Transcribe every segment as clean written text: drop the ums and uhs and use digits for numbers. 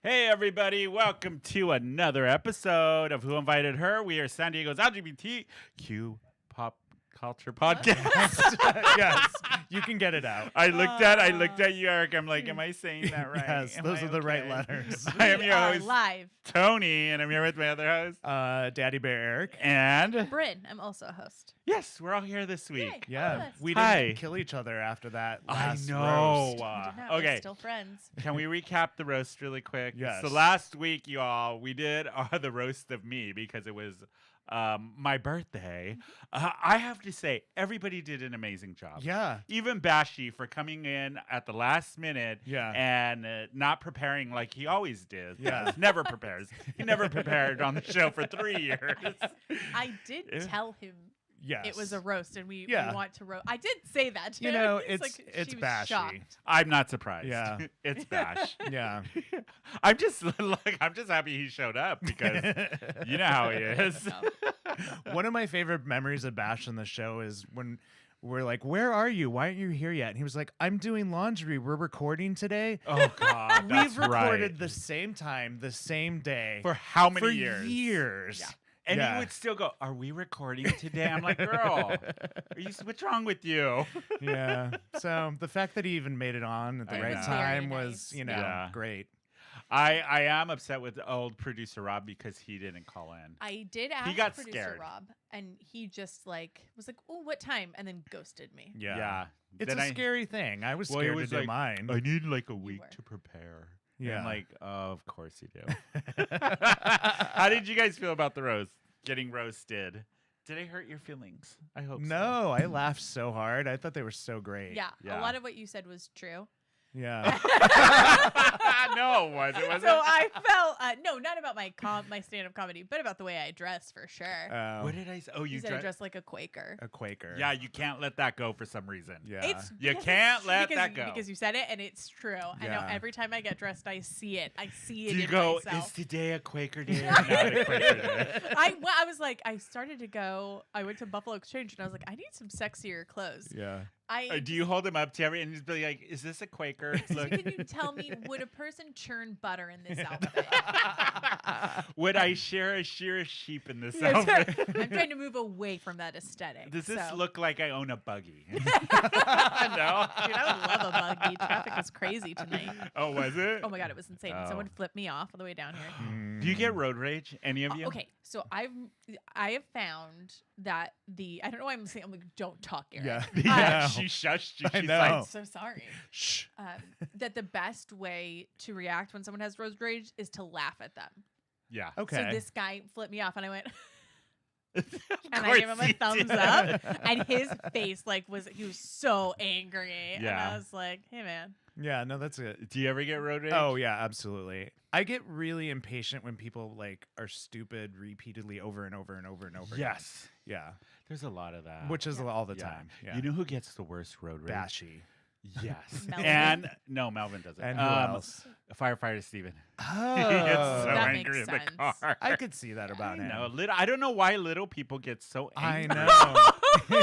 Hey, everybody. Welcome to another episode of Who Invited Her. We are San Diego's LGBTQ pop culture podcast. Yes, you can get it out. I looked at you, Eric. I'm like, am I saying that right? Yes, those are the right okay? letters. I am your host, live. Tony, and I'm here with my other host, Daddy Bear Eric. and Bryn, I'm also a host. yes, we're all here this week. Yay. Yeah, Yes. we Hi. didn't kill each other after that I last know. roast. We did not. We're Okay, still friends. can we recap the roast really quick? Yes. So last week, you all, we did the roast of me because it was my birthday. I have to say, everybody did an amazing job. Yeah, Even Bashy for coming in at the last minute Yeah. and not preparing like he always did. Yeah. Never prepares. He never prepared on the show for 3 years. I did Yeah. tell him yes. it was a roast and we Yeah. want to roast. I did say that to You him. know, He's it's like, it's she was bashy. shocked. I'm not surprised. Yeah. It's Bash. Yeah. I'm just happy he showed up because you know how he is. One of my favorite memories of Bash on the show is when we're like, "Where are you? Why aren't you here yet?" And he was like, "I'm doing laundry. We're recording today." Oh God, that's We've recorded right. the same time, the same day For how many for years? years. Yeah. And Yeah. he would still go, "Are we recording today?" I'm like, "Girl, what's wrong with you?" Yeah. So the fact that he even made it on at the I right know. time Very was, nice. Yeah. great. I am upset with old producer Rob because he didn't call in. I did ask got producer scared. Rob, and he just was like, "Oh, what time?" and then ghosted me. Yeah. It's Then a scary thing. I was Well, he scared was to do like, mine. I need like a week were. to prepare. Yeah. And like, of course you do. How did you guys feel about the roast? Getting roasted. Did it hurt your feelings? I hope so. No, I laughed so hard. I thought they were so great. Yeah, Yeah. a lot of what you said was true. Yeah. No, it wasn't. So I felt no, not about my stand-up comedy, but about the way I dress for sure. What did I say? Oh, you you said I dre- dressed like a Quaker. A Quaker. Yeah, you can't let that go for some reason. Yeah. It's You because can't it's- let because, that go. because you said it and it's true. I know Yeah. every time I get dressed, I see it. I see it Do you in go, myself. is today a Quaker day or not a Quaker day? I was like, I started to go. I went to Buffalo Exchange and I was like, I need some sexier clothes. Yeah. Do you hold him up to every and just be like, is this a Quaker? So Look. can you tell me, would a person churn butter in this outfit? Would I shear a sheep in this Yes. outfit? I'm trying to move away from that aesthetic. Does this so. look like I own a buggy? No. Dude, I would love a buggy. Traffic was crazy tonight. Oh, was it? Oh my god, it was insane. Oh. Someone flipped me off on the way down here. Do you get road rage? Any of you? Okay, so I have found that I don't know why I'm saying, I'm like, don't talk, Eric. Yeah. Yeah, I she shushed you. I She's know. like, I'm so sorry. Shh. That the best way to react when someone has road rage is to laugh at them. yeah. Okay. So this guy flipped me off, and I went, Of and I gave him course a you thumbs did. up, and his face he was so angry, and Yeah. I was like, hey man, Yeah, no, that's it. Do you ever get road rage? Oh yeah, absolutely. I get really impatient when people like are stupid repeatedly over and over and over and over. again. Yes. Yeah. There's a lot of that. Which is Yeah. all the Yeah. time. Yeah. You know who gets the worst road rage? Bashy. Yes. Melvin? And no, Melvin doesn't. And who else? Firefighter Steven. Oh. He gets so That angry makes in the sense. car. I could see that about him. No, I don't know why little people get so I angry. know.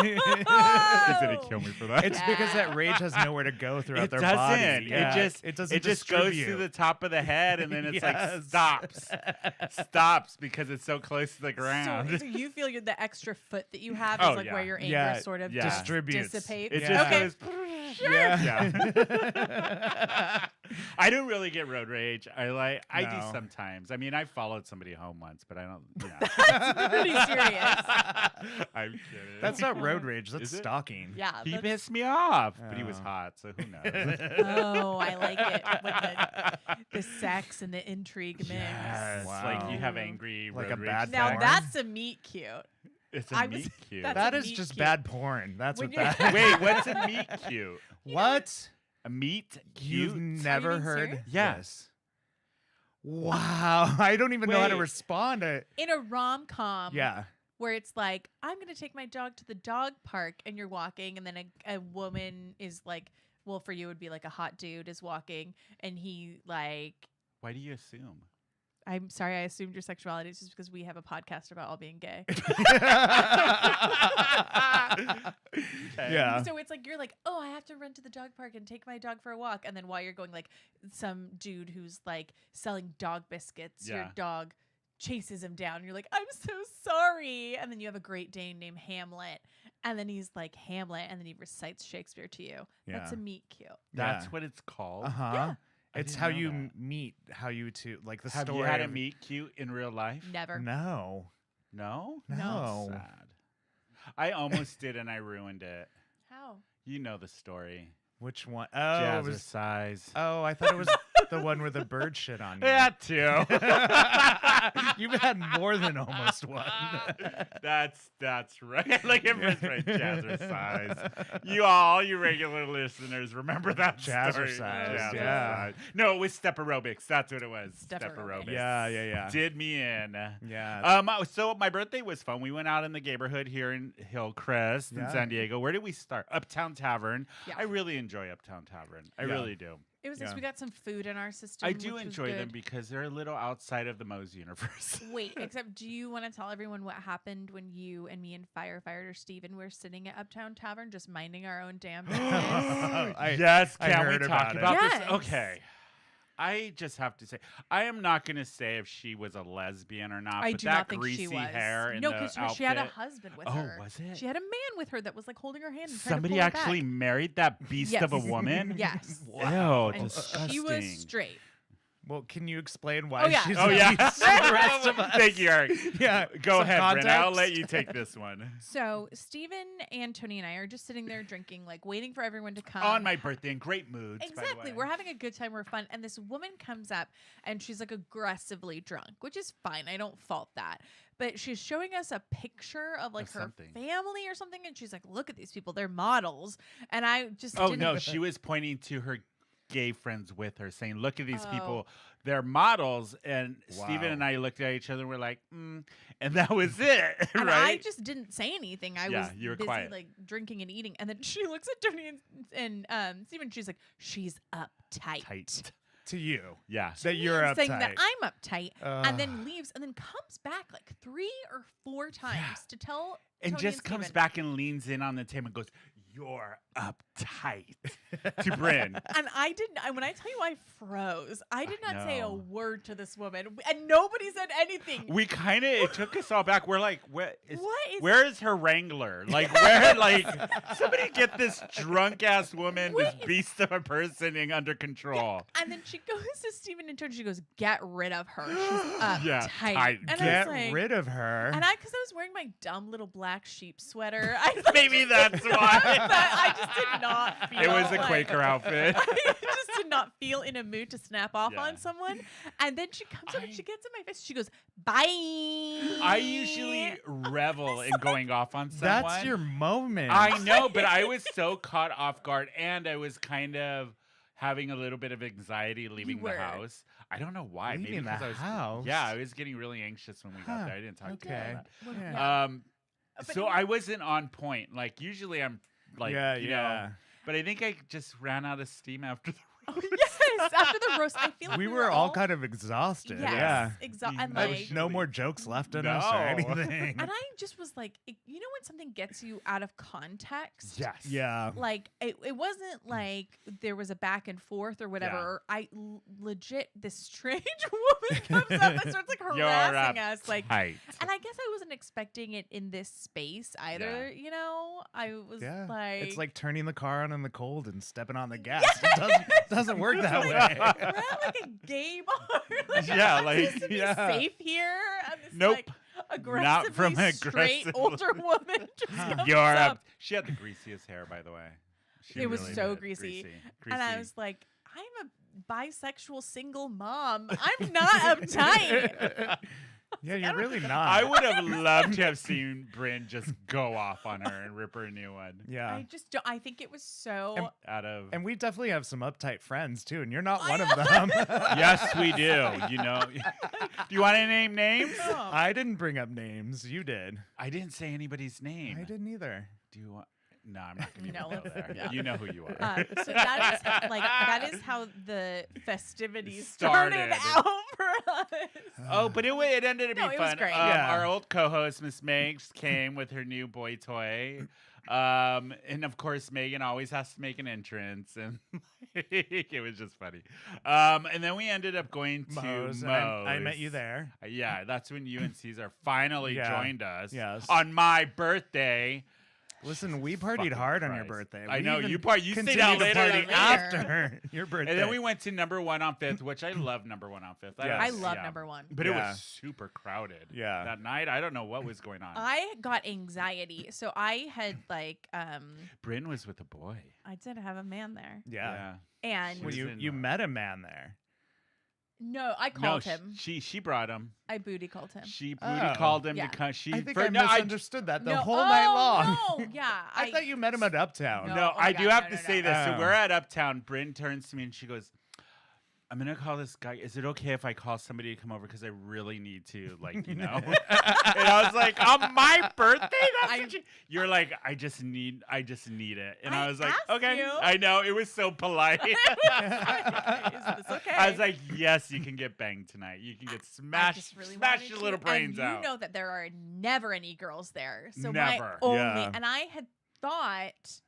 He's gonna kill me for that. It's because that rage has nowhere to go throughout It their doesn't. body. Yeah, It doesn't just goes distribute. to the top of the head and then it's like Yes. stops because it's so close to the ground. So you feel the extra foot that you have Oh, is like yeah. where your anger Yeah, sort of yeah. just Distributes. dissipates. It Yeah. just goes. Yeah. Yeah. I don't really get road rage. I do No. sometimes. I mean, I followed somebody home once, but I don't. Yeah. That's pretty serious. I'm kidding. That's not road rage. That's Is it? stalking. Yeah. He that's- pissed me off, but he was Oh. hot, so who knows? Oh, I like it with the sex and the intrigue mix. Yes. Wow. Like you have angry Like road a rage bad sex. Now porn? that's a meat cute. It's I a was- meat cute. that's That a is meat just cute. bad porn. That's When what you're- that. Wait, what's a meat cute? What? A meat You've cute? never being heard? serious? Yes. Wow. I don't even know how to Wait. respond to. In a rom-com Yeah. where it's like, I'm going to take my dog to the dog park and you're walking and then a woman is like, well, for you it would be like a hot dude is walking and he like, Why do you assume? I'm sorry, I assumed your sexuality is just because we have a podcast about all being gay. Yeah. So it's like you're like, oh, I have to run to the dog park and take my dog for a walk, and then while you're going, like some dude who's like selling dog biscuits, your Yeah. dog chases him down. And you're like, I'm so sorry, and then you have a Great Dane named Hamlet, and then he's like Hamlet, and then he recites Shakespeare to you. That's Yeah. a meet cute. That's Yeah. what it's called. Uh-huh. Yeah. I It's didn't how know you that. meet, how you two, like the Have story. you had a of- meet cute in real life? Never. No. No? No. Sad. I almost did and I ruined it. How? Oh, You know the story. Which one? Oh, it was, Jazzercise. oh, I thought it was the one where the bird shit on you. That too. You've had more than almost one. That's right. Like it was right. Jazzercise. You regular listeners, remember that story. Jazzercise, yeah. No, it was step aerobics. That's what it was. Step aerobics. Yeah. Did me in. Yeah. So my birthday was fun. We went out in the neighborhood here in Hillcrest in Yeah. San Diego. Where did we start? Uptown Tavern. Yeah. I really enjoy Uptown Tavern. I Yeah. really do. It was nice. Yeah. We got some food in our system. I do which was enjoy them good. because they're a little outside of the Moe's universe. Wait, except do you want to tell everyone what happened when you and me and firefighter Steven were sitting at Uptown Tavern just minding our own damn business? Yes, I can we heard talk about it. about Yes. this? Okay. I just have to say, I am not going to say if she was a lesbian or not, I but do that not think greasy she was. hair and No, the because she had a outfit- husband with Oh, her. was it? She had a man with her that was like holding her hand. And Somebody trying to pull her actually back. married that beast of a Yes. woman? Yes. Ew, And disgusting. she was straight. Well, can you explain why Oh, yeah. she's Oh, a yeah. beast to the rest of us? Thank you, Eric. Yeah. Go some ahead, Brent. I'll context? let you take this one. So Steven and Tony and I are just sitting there drinking, like waiting for everyone to come. On my birthday, in great moods, by the Exactly. way. We're having a good time. We're fun. And this woman comes up and she's like aggressively drunk, which is fine. I don't fault that. But she's showing us a picture of like Of her something. family or something. And she's like, look at these people. They're models. And I just Oh, didn't. no. She was pointing to her gay friends with her, saying, look at these Oh. people. They're models. And Wow. Steven and I looked at each other and we're like, and that was it. And right? I just didn't say anything. I Yeah, was you were busy quiet. like drinking and eating. And then she looks at Tony and Steven. She's like, she's uptight. Tight. To you. Yeah. That you're uptight. saying that I'm uptight, and Ugh. then leaves, and then comes back like 3 or 4 times to tell And Tony just comes Steven. back and leans in on the table and goes, you're uptight to Bryn. And I didn't. When I tell you I froze, I did I not say a know. word to this woman, and nobody said anything. We kind of, it took us all back. We're like, What is- where is her wrangler? Like, where, like, somebody get this drunk ass woman, this Wait. beast of a person under control. And then she goes to Steven and Tony. She goes, "Get rid of her. She's uptight." Yeah, tight. And Get I was like, rid of her. And because I was wearing my dumb little black sheep sweater, Maybe that's why. I just did not feel. It was a like- Quaker outfit. I just did not feel in a mood to snap off Yeah. on someone. And then she comes up and she gets in my face. She goes, "Bye." I usually revel in going off on someone. That's your moment. I know, but I was so caught off guard, and I was kind of having a little bit of anxiety leaving the were. house. I don't know why. Maybe Leaving the because I was. house? Yeah, I was getting really anxious when we Huh, got there. I didn't talk to you okay. about Well, Yeah. yeah. that. But So you- I wasn't on point. Like usually I'm like, yeah, you yeah. know, but I think I just ran out of steam after the. Oh, yes, after the roast, I feel like We were all kind of exhausted. yes, Yeah. and There There like, was no more jokes left in us or No. anything. and I just was like, you know, when something gets you out of context. Yes. Yeah. Like it wasn't like there was a back and forth or whatever. Yeah. Or legit this strange woman comes up and starts like You're harassing us, like. tight. And I guess I wasn't expecting it in this space either. You know, I was Yeah. like, It's like turning the car on in the cold and stepping on the gas. Yes! It doesn't work that way. we're at like a gay bar. Like, Yeah, I'm like, supposed to be yeah. safe here. And this Nope. like aggressively from straight aggressive- older woman just comes You're up. up. She had the greasiest hair, by the way. She It was really so did. greasy. Greasy. And I was like, I'm a bisexual single mom. I'm not uptight. Yeah, you're really not. I would have loved to have seen Bryn just go off on her and rip her a new one. Yeah. I just don't. I think it was so. Out of And we definitely have some uptight friends too, and you're not one of them. yes, we do. You know, do you want to name names? I didn't bring up names. You did. I didn't say anybody's name. I didn't either. Do you want? No, I'm not going to No, go let's- there. yeah. You know who you are. So that is how the festivities started Started. out for us. Oh, but it ended up No, being it was fun. great. Yeah. Our old co-host, Miss Megs, came with her new boy toy. And of course, Megan always has to make an entrance, and it was just funny. And then we ended up going to Moe's, Moe's. and I met you there. Yeah, that's when you and Caesar finally Yeah. joined us. Yes. On my birthday. Listen, we partied Fucking hard on your Christ. birthday. I We know, even you stayed continued out to later party than me. after your birthday. And then we went to number 1 on 5th, which I love number 1 on 5th. Yes. I love yeah. number 1. But it Yeah. was super crowded. Yeah. That night, I don't know what was going on. I got anxiety, so I had Bryn was with a boy. I did have a man there, Yeah. and She Well, was in, you met a man there. no, I No, called him. she brought him. I booty called him. She booty Oh. called him Yeah. because she. I think for, I no, misunderstood that the No, whole night long. No, yeah, I thought you met him at Uptown. No. No, oh my I do God, have no, to no, say no. this. So Oh. we're at Uptown. Bryn turns to me and she goes, "I'm gonna call this guy. Is it okay if I call somebody to come over? Because I really need to, like, you know." And I was like, "On my birthday? That's what you're like. I just need it." And I I was like, asked "Okay." you. I know it was so polite. Is this okay? I was like, "Yes, you can get banged tonight. You can get I smashed, just really smash wanted your to. little brains and out." You know that there are never any girls there. So Never. my only Yeah. and I had thought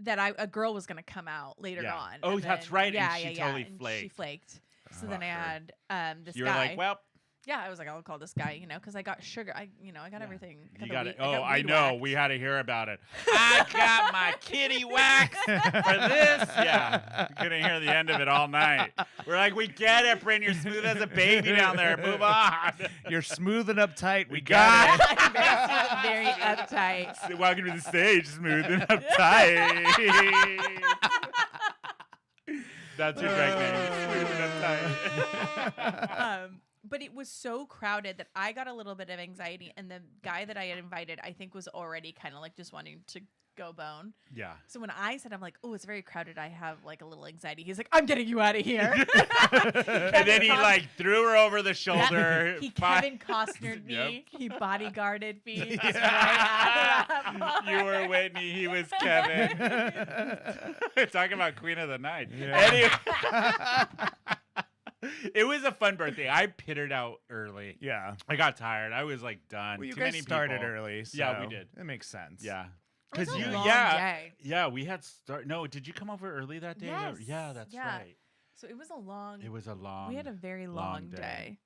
that a girl was gonna come out later Yeah. on. Oh, and that's then- right, and Yeah, she yeah, totally yeah, and flaked. She flaked. So Oh, then I heard. had this You were guy. like, "Well, yeah, I was like, I'll call this guy, because I got sugar. I got Yeah. everything. you got it." I Oh, got I weed know. whacked. We had to hear about it. I got my kitty wax for this. Yeah, we couldn't hear the end of it all night. We're like, "We get it, Bryn. You're smooth as a baby down there. Move on." You're smooth and uptight. We got got it. I'm very uptight. Welcome to the stage, smooth and uptight. That's your drag name, smooth and uptight. But it was so crowded that I got a little bit of anxiety, and the guy that I had invited, I think, was already kind of like just wanting to go bone. Yeah. So when I said, I'm like, oh, it's very crowded, I have like a little anxiety. He's like, I'm getting you out of here. And then he like threw her over the shoulder. He Fi- Kevin Costner'd me. Yep. He bodyguarded me. Yeah. Right after that You were part. Whitney, he was Kevin. Talking about Queen of the Night. Yeah. Anyway, it was a fun birthday. I pittered out early. Yeah. I got tired. I was like done. Well, you Too guys many started people. early. So Yeah, we did. That makes sense. Yeah. It was Because a you, long yeah, day. yeah, we had start. No, did you come over early that day? Yes, Yeah, that's yeah. right. So it was a long. It was a long. We had a very long long day. day.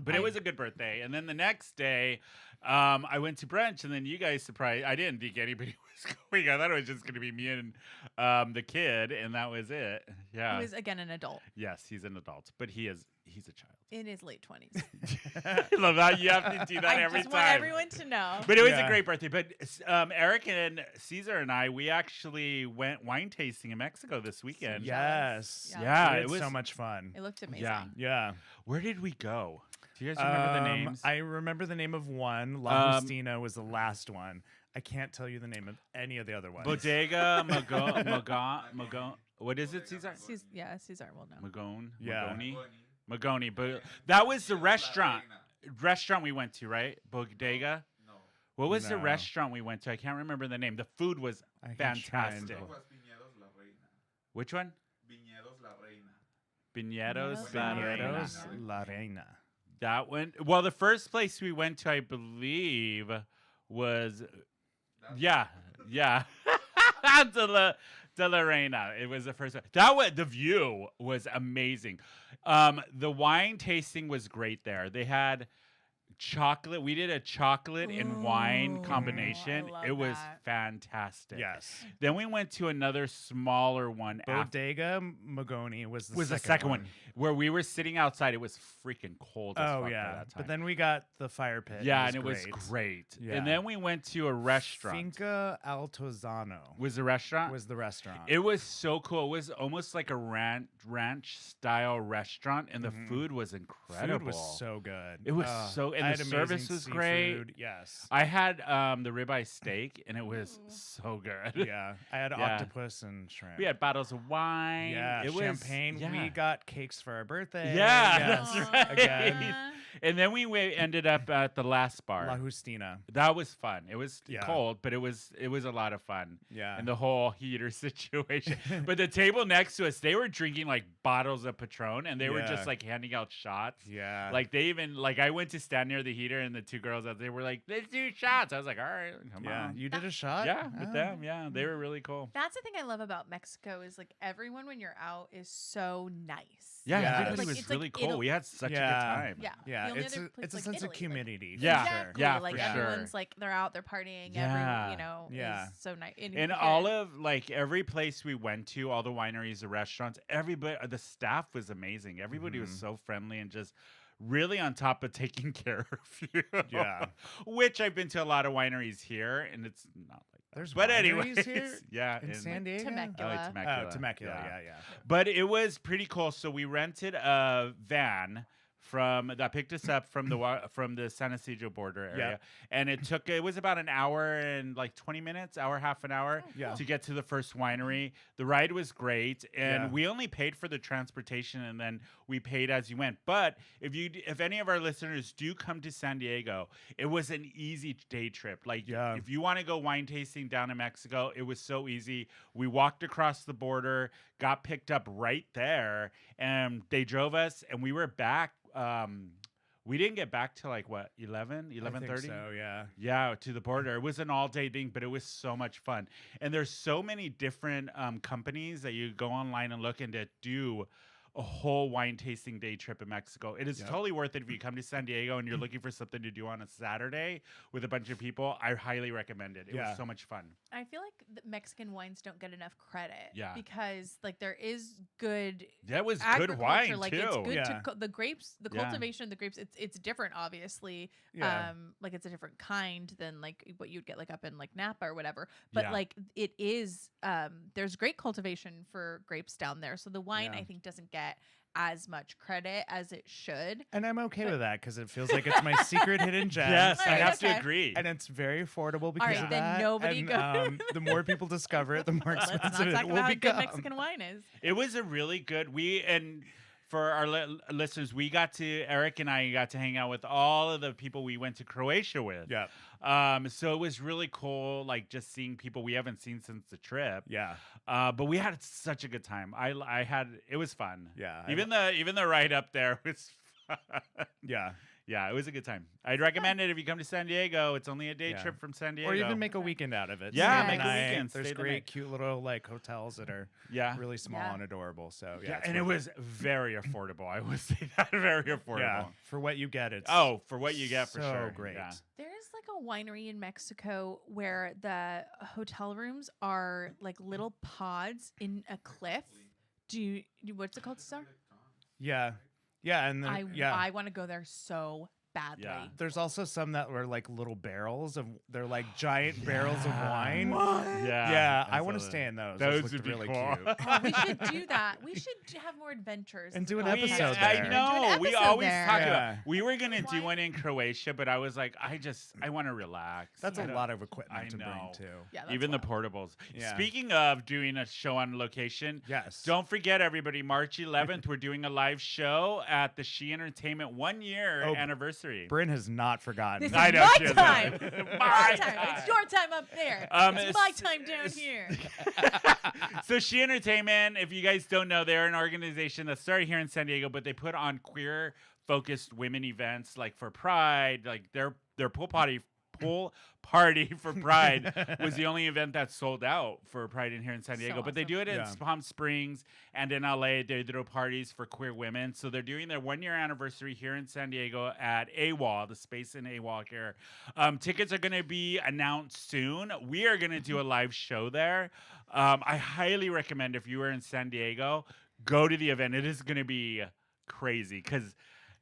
But it was a good birthday. And then the next day, I went to brunch, and then you guys surprised. I didn't think anybody was going. I thought it was just going to be me and the kid, and that was it. Yeah. He was again an adult Yes, he's an adult, but he's a child. in his late 20s. I love that. You have to do that I every just time. want everyone to know. But it was a Yeah. great birthday. But Eric and Caesar and I, we actually went wine tasting in Mexico this weekend. Yes. Yeah. Yeah, We it had was so much fun. It looked amazing. Yeah. Yeah. Where did we go? Do you guys remember the names? I remember the name of one. La Justina was the last one. I can't tell you the name of any of the other ones. Bodega Magon. What is it, Caesar? Cesar will know. Magone. Yeah. Magoni. But that was the restaurant we went to, right? Bodega. No. What was the No. restaurant we went to? I can't remember the name. The food was I can try and- fantastic. It was Viñedos La Reina. Which one? Viñedos La Reina. Viñedos. Viñedos La Viñedos Reina. La Reina. That one. Well, the first place we went to, I believe, was yeah. De La Reina. It was the first one. The view was amazing. The wine tasting was great there. They had chocolate. We did a chocolate and wine Ooh, combination. I love It was that. fantastic. Yes. Then we went to another smaller one after. Bodega Magoni was the Was the second one where we were sitting outside. It was freaking cold. As Oh fuck by yeah. that time. But then we got the fire pit. yeah, and it was great. Yeah. And then we went to a restaurant. Finca Altozano Was the restaurant? was the restaurant. It was so cool. It was almost like a ranch style restaurant, and the food was incredible. Food was so good. It was Ugh. so, I and had the amazing service was great. seafood. Yes. I had the ribeye steak, and it was Ooh. so good. Yeah. I had Yeah. octopus and shrimp. We had bottles of wine. Yeah, it champagne. Was, yeah. We got cakes for our birthday. Yeah, Yes. that's right. Again. And then we ended up at the last bar. La Justina. That was fun. It was Yeah. cold, but it was a lot of fun. Yeah. And the whole heater situation. But the table next to us, they were drinking like bottles of Patron, and they were Yeah. just like handing out shots. Yeah. Like they even like I went to stand near the heater, and the two girls out there were like, "Let's do shots." I was like, "All right, come yeah. on." You did a shot? Yeah, with Oh. them. Yeah, they were really cool. That's the thing I love about Mexico is like everyone when you're out is so nice. Yeah, Yeah. everybody Like, was it's like really cool. Italy- we had such a Yeah. good time. Yeah. Yeah. The only It's other a, place it's a like sense Italy, of community. Yeah. For sure. Exactly. Yeah, like for sure. everyone's like they're out, they're partying. Yeah. Every, you know, Yeah. is so nice. And all of like every place we went to, all the wineries, the restaurants, everybody, the staff was amazing. Everybody was Mhm. so friendly and just really on top of taking care of you. Yeah. Which I've been to a lot of wineries here, and it's not like that. There's But wineries anyways, here yeah, in San Diego? Temecula. Oh, Temecula. Oh, Temecula. Yeah. But it was pretty cool. So we rented a van that picked us up from the San Ysidro border area, and it was about an hour and like 20 minutes, half an hour Yeah. to get to the first winery. The ride was great, and Yeah. we only paid for the transportation, and then we paid as you went. But if any of our listeners do come to San Diego, it was an easy day trip. Like Yeah. if you want to go wine tasting down in Mexico, it was so easy. We walked across the border, got picked up right there, and they drove us, and we were back. We didn't get back till like what, 11:30? So, yeah. Yeah, to the border. It was an all-day thing, but it was so much fun. And there's so many different companies that you go online and look and that do a whole wine tasting day trip in Mexico. It is Yep. totally worth it if you come to San Diego and you're looking for something to do on a Saturday with a bunch of people. I highly recommend it. It Yeah. was so much fun. I feel like the Mexican wines don't get enough credit. Yeah. Because like there is good That was good agriculture. wine Like too. it's good Yeah. to the grapes, the Yeah. cultivation of the grapes. It's different, obviously. Yeah. Like it's a different kind than like what you'd get like up in like Napa or whatever. But Yeah. like it is. There's great cultivation for grapes down there. So the wine Yeah. I think doesn't get as much credit as it should. And I'm okay But- with that because it feels like it's my secret hidden gem. Yes, I Alright, have okay. to agree. And it's very affordable because right, of then that. nobody and, go- the more people discover it, the more Let's not expensive talk it about will how good become. Mexican wine is. It was a really good. For our listeners, Eric and I got to hang out with all of the people we went to Croatia with. Yeah. So it was really cool, like just seeing people we haven't seen since the trip. Yeah. But we had such a good time. It was fun. Yeah. Even the ride up there was fun. Yeah. Yeah, it was a good time. I'd recommend it if you come to San Diego. It's only a day Yeah. trip from San Diego. Or even make a weekend out of it. Yeah, Stay make the a night. weekend, There's stay the great, night. cute little like hotels that are yeah. really small Yeah. and adorable. So Yeah, it's and it worth was very affordable. I would say that very affordable. Yeah. For what you get, it's For what you get, for so sure. great. Yeah. There is like a winery in Mexico where the hotel rooms are like little pods in a cliff. What's it called, Cesar? Yeah. Yeah. And then, I want to go there so badly. Yeah. there's also some that were like little barrels of they're like giant barrels of wine. Yeah. I want to stay in those. Those looked would be really cool. cute. Oh, we should do that. We should have more adventures. And do an Oh, episode I there. know. Do an We episode always there. talk Yeah. about. We were gonna do Why- one in Croatia, but I was like, I want to relax. That's I a don't- lot of equipment I to know. bring too. Yeah, that's Even the wild. portables. Yeah. Speaking of doing a show on location, Yes. don't forget, everybody, March 11th, we're doing a live show at the She Entertainment 1 year Oh, anniversary. Bryn has not forgotten. This I is know my she has time. that. My time. It's your time up there. It's my it's- time down here. So She Entertainment, if you guys don't know, they're an organization that started here in San Diego, but they put on queer focused women events like for Pride, like their pool party for Pride was the only event that sold out for Pride in here in San So Diego. But they do it in Yeah. Palm Springs and in LA. They throw parties for queer women. So they're doing their 1 year anniversary here in San Diego at AWOL, the space in AWOL here. Tickets are going to be announced soon. We are going to do a live show there. I highly recommend if you are in San Diego, go to the event. It is going to be crazy because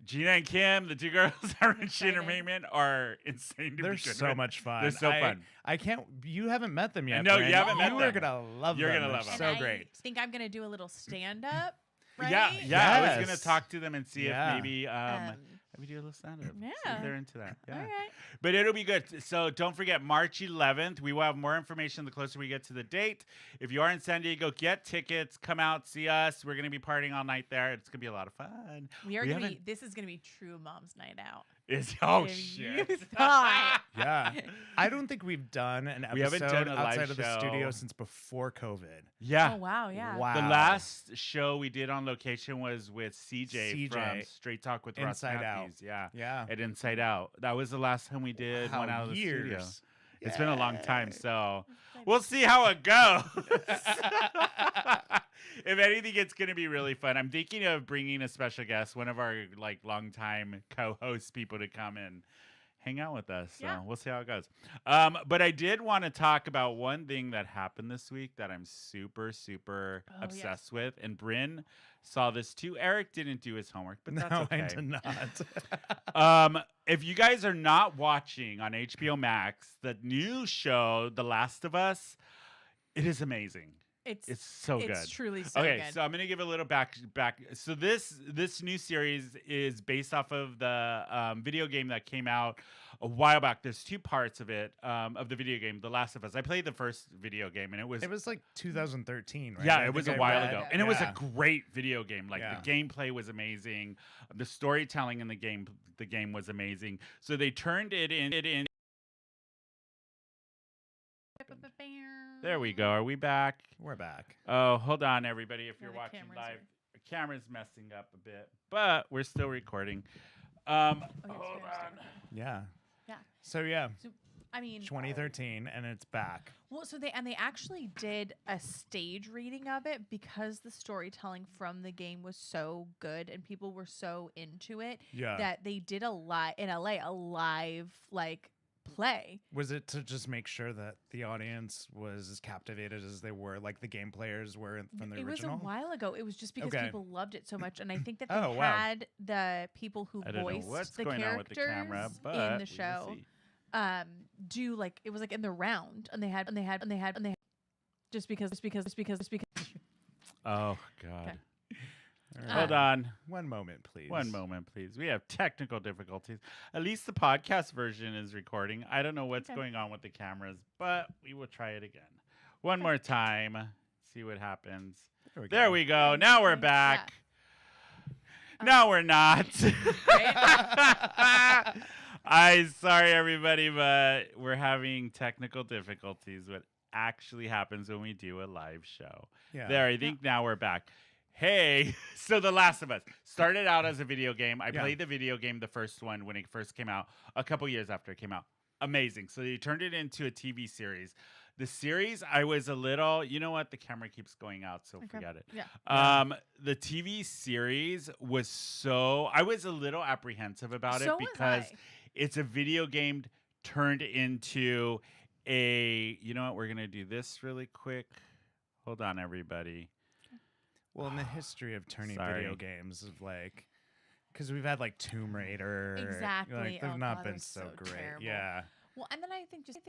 Gina and Kim, the two girls at Rich excited. Entertainment, are insane to They're be good so with. much fun. They're so fun. I can't. You haven't met them yet. No, Bryn. you haven't met You are them. gonna love You're them. gonna They're love them. So And great. I think I'm gonna do a little stand up. Right? Yeah, I was Yes. gonna talk to them and see Yeah. if maybe Have you do a little stand-up. See Yeah. if they're into that. Yeah. All right. But it'll be good. So don't forget, March 11th. We will have more information the closer we get to the date. If you are in San Diego, get tickets. Come out, see us. We're going to be partying all night there. It's going to be a lot of fun. We are gonna be. This is gonna be true mom's night out. Oh, If shit. you thought. Yeah. I don't think we've done an We haven't episode done a live outside of the show. studio since before COVID. Yeah. Oh wow, yeah. Wow. The last show we did on location was with CJ, from CJ. Straight Talk with Ross Inside Out. Matthews. Yeah. Yeah. At Inside Out. That was the last time we did one out of the studio. years. It's been a long time, so Exciting. we'll see how it goes. If anything, it's going to be really fun. I'm thinking of bringing a special guest, one of our like longtime co-host people, to come and hang out with us. So Yeah. we'll see how it goes. But I did want to talk about one thing that happened this week that I'm super, super Oh, obsessed with. And Bryn saw this too. Eric didn't do his homework, but that's No, okay. I did not. If you guys are not watching on HBO Max the new show, The Last of Us, it is amazing. It's so good. It's truly so Okay, good. so I'm gonna give a little back. So this new series is based off of the video game that came out a while back. There's two parts of it, of the video game, The Last of Us. I played the first video game, and it was like 2013, right? yeah, I it was a think I while read. ago, and it was a Yeah. great video game. Like Yeah. the gameplay was amazing, the storytelling in the game was amazing. So they turned it in. There we go. Are we back? We're back. Oh, hold on, everybody. If Yeah, you're the watching camera's live, weird. the camera's messing up a bit, but we're still recording. Oh, Hold yes, we are on. still Yeah. Yeah. So yeah, So I mean, 2013, and it's back. well, so they actually did a stage reading of it because the storytelling from the game was so good and people were so into it Yeah. that they did a live in LA, a live like play. Was it to just make sure that the audience was as captivated as they were, like the game players were from the It was original? a while ago. It was just because Okay. people loved it so much, and I think that they Oh, wow. had the people who I don't know voiced what's the going on with characters the camera, but in we the will show see. do like it was like in the round, and they had just because. Oh God. All Hold on. One moment, please. One moment, please. We have technical difficulties. At least the podcast version is recording. I don't know what's Okay. going on with the cameras, but we will try it again. One more time. See what happens. There we go. Now we're Yeah. back. No, we're not. I'm sorry, everybody, but we're having technical difficulties. What actually happens when we do a live show. Yeah. There, I think now we're back. Hey, so The Last of Us started out as a video game. I Yeah. played the video game, the first one, when it first came out, a couple years after it came out. Amazing. So they turned it into a TV series. The series, I was a little, you know what? The camera keeps going out, so Okay. forget it. Yeah. The TV series was I was a little apprehensive about So it was because I. it's a video game turned into you know what? We're going to do this really quick. Hold on, everybody. Well, in the history of turning Sorry. video games, of like, because we've had like Tomb Raider, Exactly. Like, they've Oh, not God, been it was so so great. terrible. Yeah. Well, and then I think just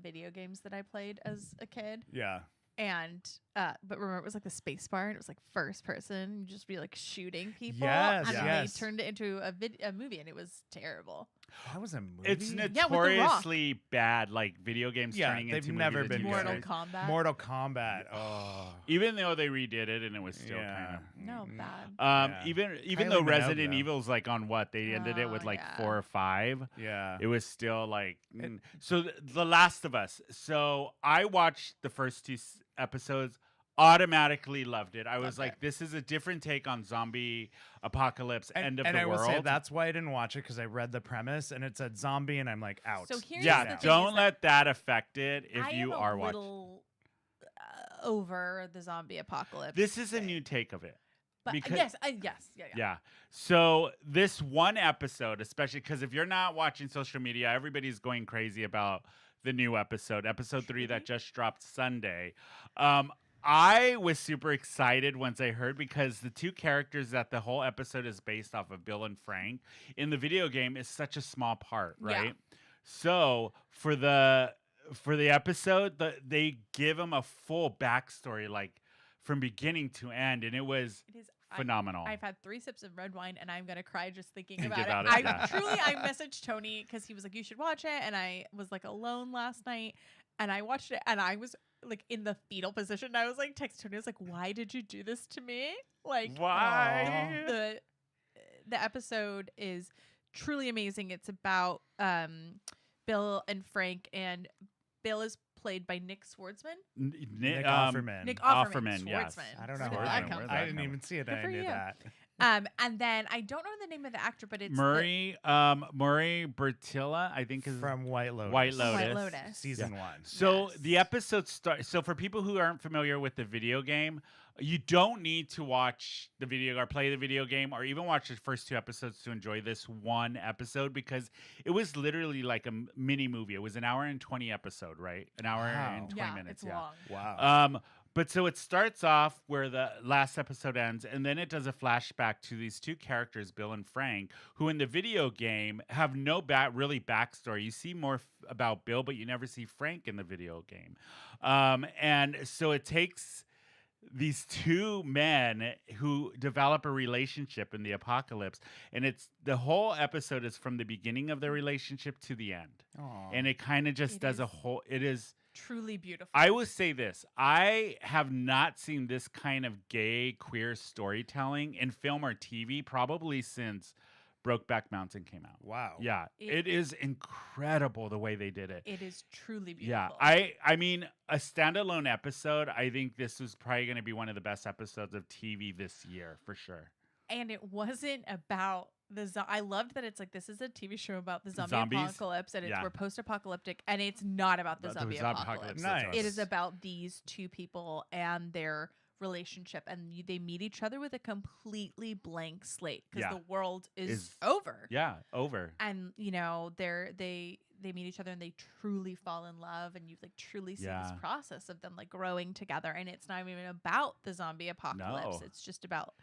video games that I played as a kid. Yeah. And but remember it was like the space bar and it was like first person, you just be like shooting people. Yes, and then yes. they turned it into a movie and it was terrible. That was a movie. It's The Rock. notoriously bad, like video games Yeah, turning they've into never movies and been TV good. Mortal series. Kombat. Mortal Kombat. Oh. Even though they redid it and it was still Yeah. No, Mm. bad. kind of. Yeah. Even Kylie though Minogue, Resident though. Evil's like on what they ended it with Oh, like yeah. 4 or 5. Yeah. It was still like so. The Last of Us. So I watched the first 2 episodes. Automatically loved it. I was Loved like, it. this is a different take on zombie apocalypse, end of and the I will world. say that's why I didn't watch it, because I read the premise and it said zombie, and I'm like, out. So here's yeah, the thing don't is let that affect it if I you am are a watching. little over the zombie apocalypse. This is a thing. new take of it. But because- yes, yeah. Yeah. So this one episode, especially because if you're not watching social media, everybody's going crazy about the new episode 3 that just dropped Sunday. I was super excited once I heard, because the 2 characters that the whole episode is based off of, Bill and Frank, in the video game is such a small part, Yeah. right? So for the episode, they give them a full backstory, like from beginning to end, and it was It is phenomenal. I've had 3 sips of red wine and I'm gonna cry just thinking Think about about it. it, yeah. I messaged Tony because he was like, "You should watch it," and I was like alone last night, and I watched it, and I was like in the fetal position. I was like, text Tony, I was like, "Why did you do this to me?" Like, Why? the episode is truly amazing. It's about Bill and Frank, and Bill is played by Nick Swartzman. Nick Offerman. Nick Offerman, Offerman, yes. Swartzman. I don't know Where how did that come where'd from? I that didn't come even see it. Good I for knew you. that. And then I don't know the name of the actor, but it's Murray Bertilla, I think is From White Lotus. White Lotus. White Lotus. Season 1. So Yes. the episode starts. So for people who aren't familiar with the video game, you don't need to watch the video or play the video game or even watch the first 2 episodes to enjoy this one episode, because it was literally like a mini movie. It was an hour and 20 episode, right? An hour Wow. and 20 Yeah, minutes. it's long. Wow. But so it starts off where the last episode ends, and then it does a flashback to these 2 characters, Bill and Frank, who in the video game have no really backstory. You see more about Bill, but you never see Frank in the video game. And so it takes these 2 men who develop a relationship in the apocalypse, and it's the whole episode is from the beginning of their relationship to the end, Aw. and it kind of just It does a is whole. It is. truly beautiful. I will say this. I have not seen this kind of gay queer storytelling in film or TV probably since Brokeback Mountain came out. Wow. Yeah, It- it is incredible the way they did it. It is truly Yeah, beautiful. I mean, a standalone episode, I think this was probably going to be one of the best episodes of TV this year, for sure. And it wasn't about I loved that it's like, this is a TV show about the zombie Zombies? apocalypse, and Yeah. we're post-apocalyptic, and it's not about the The zombie zombie apocalypse. Nice. that's It us. is about these 2 people and their relationship, and they meet each other with a completely blank slate because Yeah. the world is Is- over. Yeah, over. And they meet each other and they truly fall in love, and you like truly see Yeah. this process of them like growing together, and it's not even about the zombie apocalypse. No. It's just about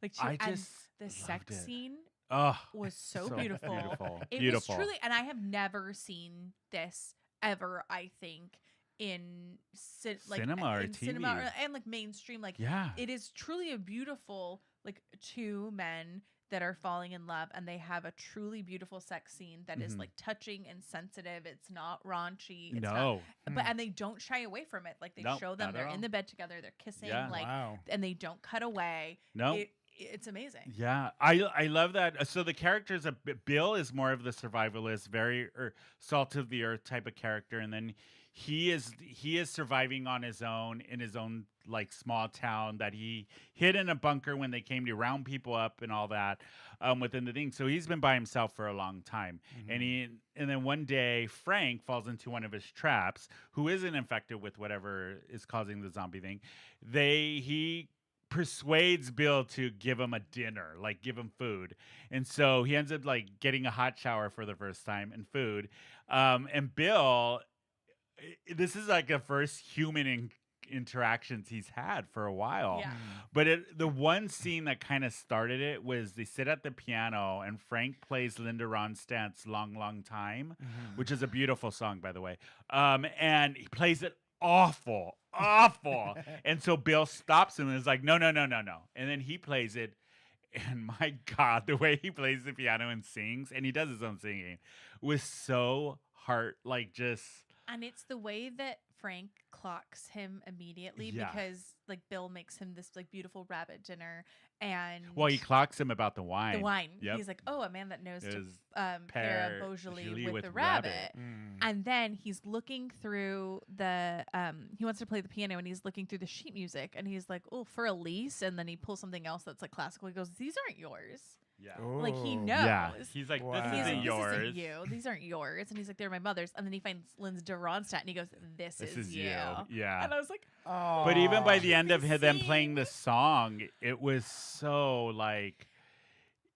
like I and just the loved sex it. scene Oh, was so, so beautiful. beautiful. It Beautiful. was truly, and I have never seen this ever, I think, in Cinema or in cinema TV. and like mainstream. Like, yeah. it is truly a beautiful, like, 2 men that are falling in love, and they have a truly beautiful sex scene that is Mhm. like touching and sensitive. It's not raunchy. It's not, No. but and they don't shy away from it. Like, they Nope, show them not at they're all. in the bed together, they're kissing, Yeah. like, Wow. and they don't cut away. No. It's amazing. Yeah, I love that. So the characters, Bill is more of the survivalist, very salt of the earth type of character, and then he is surviving on his own in his own like small town that he hid in a bunker when they came to round people up and all that within the thing. So he's been by himself for a long time, and then one day Frank falls into one of his traps, who isn't infected with whatever is causing the zombie thing. He persuades Bill to give him a dinner, like give him food. And so he ends up like getting a hot shower for the first time and food. And Bill, this is like the first human interactions he's had for a while. Yeah. But the one scene that kind of started it was they sit at the piano and Frank plays Linda Ronstadt's Long, Long Time, which is a beautiful song, by the way. And he plays it awful. And so Bill stops him and is like, no. And then he plays it. And my God, the way he plays the piano and sings, and he does his own singing, was so just. And it's the way that Frank clocks him immediately Yeah. because like Bill makes him this like beautiful rabbit dinner, and Well, he clocks him about the wine. the wine. Yep. He's like, oh, a man that knows to Is pair a Beaujolais with the rabbit. And then he's looking through the he wants to play the piano, and he's looking through the sheet music, and he's like, oh, for Elise, and then he pulls something else that's like classical. He goes, these aren't yours. Yeah. Like, he Ooh. knows. Yeah. He's like, Wow. this He's isn't like, yours. This isn't you. These aren't yours. And he's like, they're my mother's. And then he finds Linda Ronstadt, and he goes, this is you. Yeah. And I was like, Oh. But even by the Aw. end of They them playing the song, it was so like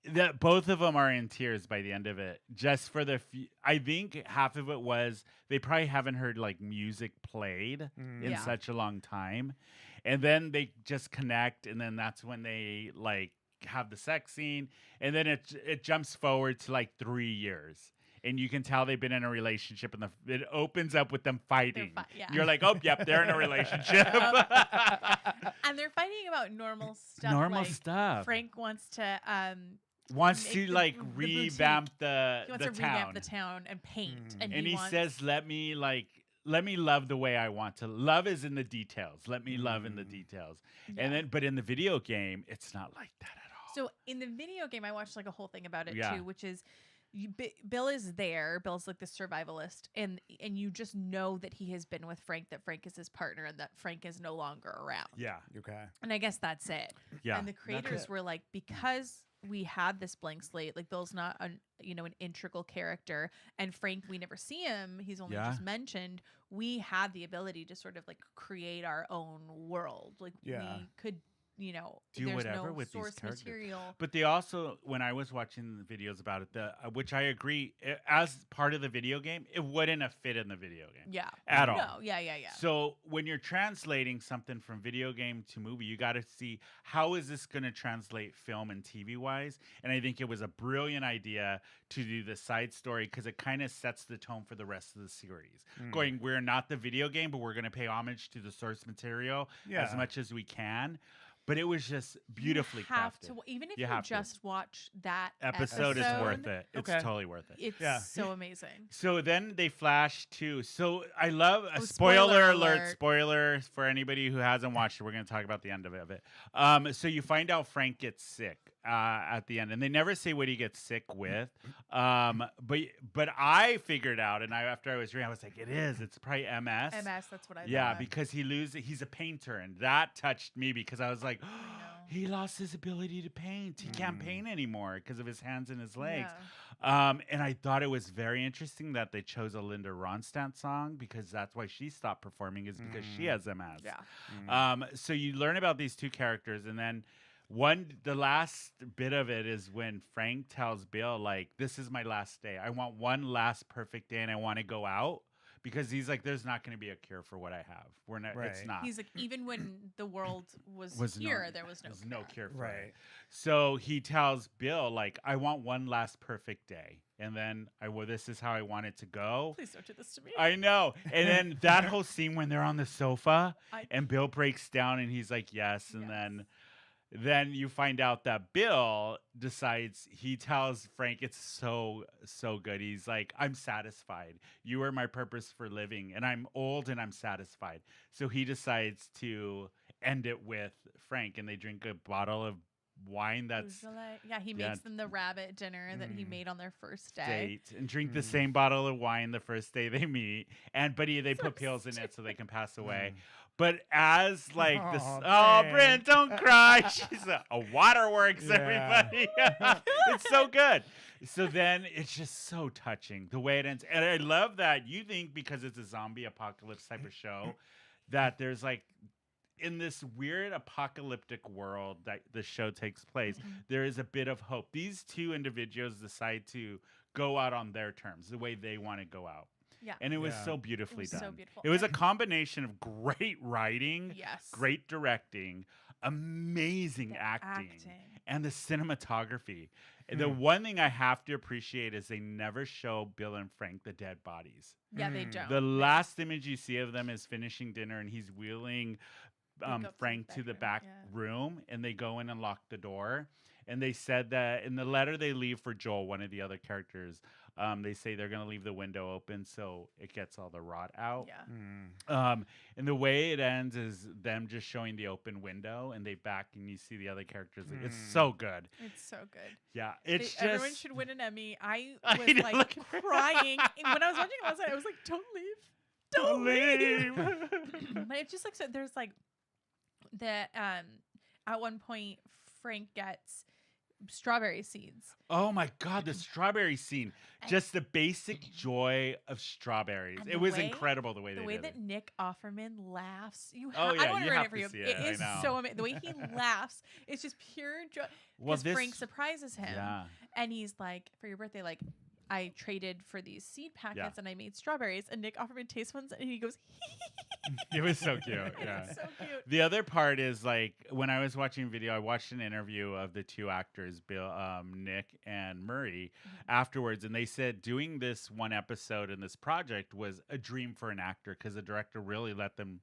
that both of them are in tears by the end of it. Just for the I think half of it was they probably haven't heard like music played in Yeah. such a long time. And then they just connect, and then that's when they like have the sex scene, and then it jumps forward to like 3 years. And you can tell they've been in a relationship, and it opens up with them fighting. yeah. You're like, oh, yep, they're in a relationship. And And they're fighting about normal stuff. Normal like stuff. Frank wants to Wants make to the- like the revamp boutique. the He wants to town. revamp the town and paint. And And he wants, says, let me love the way I want to. Love is in the details. Let me love in the details. Yeah. And then, but in the video game, it's not like that at all. So in the video game, I watched like a whole thing about it Yeah. too, which is Bill is there. Bill's like the survivalist, and you just know that he has been with Frank, that Frank is his partner, and that Frank is no longer around. Yeah. Okay. And I guess that's it. Yeah. And the That's creators it. were like, because we had this blank slate, like Bill's not an integral character, and Frank, we never see him. He's only Yeah. just mentioned. We had the ability to sort of like create our own world. Like Yeah. we could, Do there's whatever no with these source characters. material. But they also, when I was watching the videos about it, which I agree, as part of the video game, it wouldn't have fit in the video game Yeah. at all. No. Yeah. So when you're translating something from video game to movie, you got to see how is this going to translate film and TV wise. And I think it was a brilliant idea to do the side story because it kind of sets the tone for the rest of the series. Going, we're not the video game, but we're going to pay homage to the source material as Yeah. much as we can. But it was just beautifully you have crafted. to, even if You you, have to. just watch that Episode is worth it. It's Okay. totally worth it. It's Yeah. so amazing. So then they flash to. So I love a Oh, spoiler spoiler alert. alert. Spoiler for anybody who hasn't watched it. We're going to talk about the end of it. So you find out Frank gets sick at the end, and they never say what he gets sick with. But I figured out, and after I was reading, I was like, it's probably MS. MS, that's what I Yeah, thought. because he's a painter, and that touched me because I was like, know. he lost his ability to paint. He can't paint anymore because of his hands and his legs. Yeah. And I thought it was very interesting that they chose a Linda Ronstadt song because that's why she stopped performing is because she has MS. Yeah. So you learn about these two characters, and then the last bit of it is when Frank tells Bill, like, this is my last day. I want one last perfect day, and I want to go out. Because he's like, there's not going to be a cure for what I have. We're not. It's Right. not. He's like, even when the world was no- here, there was no cure for Right. it. So he tells Bill, like, I want one last perfect day. And then this is how I want it to go. Please don't do this to me. I know. And then that whole scene when they're on the sofa I- and Bill breaks down and he's like, yes. And Yes. then you find out that Bill he tells Frank it's so good. He's like, I'm satisfied. You are my purpose for living. And I'm old and I'm satisfied. So he decides to end it with Frank, and they drink a bottle of wine that's Yeah, he makes them the rabbit dinner that he made on their first day. date and drink the same bottle of wine the first day they meet. But they put pills in it so they can pass away. But as like this, Brent. Brent, don't cry. She's a waterworks, Yeah. everybody. It's so good. So then it's just so touching the way it ends. And I love that you think because it's a zombie apocalypse type of show that there's like in this weird apocalyptic world that the show takes place, there is a bit of hope. These two individuals decide to go out on their terms, the way they want to go out. Yeah. And it was Yeah. so beautifully was done. so beautiful. It was a And- combination of great writing, Yes. great directing, amazing The acting, acting. and the cinematography. The one thing I have to appreciate is they never show Bill and Frank the dead bodies. Yeah, they don't. The last image you see of them is finishing dinner, and he's wheeling go up to the Frank to the back bedroom, room, and they go in and lock the door. And they said that in the letter they leave for Joel, one of the other characters, they say they're going to leave the window open so it gets all the rot out. Yeah. And the way it ends is them just showing the open window, and they back and you see the other characters. Like, it's so good. It's so good. Yeah, it's just Everyone should win an Emmy. I I was know, like look- crying. And when I was watching it last night, I was like, don't leave. Don't leave. But it's just like, so there's like at one point Frank gets strawberry seeds. Oh my God, the strawberry scene. Just the basic joy of strawberries. And It the was way- incredible the way The they way did that it. Nick Offerman laughs. Oh, yeah, I want you to read have it for to you. see It it, I is know. so amazing. The way he laughs, it's just pure joy. Well, Because Frank surprises him. Yeah. And he's like, for your birthday, like, I traded for these seed packets Yeah. and I made strawberries. And Nick Offerman tastes one and he goes, It was so cute. Yeah. It's so cute. The other part is like when I was watching video, I watched an interview of the two actors, Nick and Murray, afterwards, and they said doing this one episode in this project was a dream for an actor because the director really let them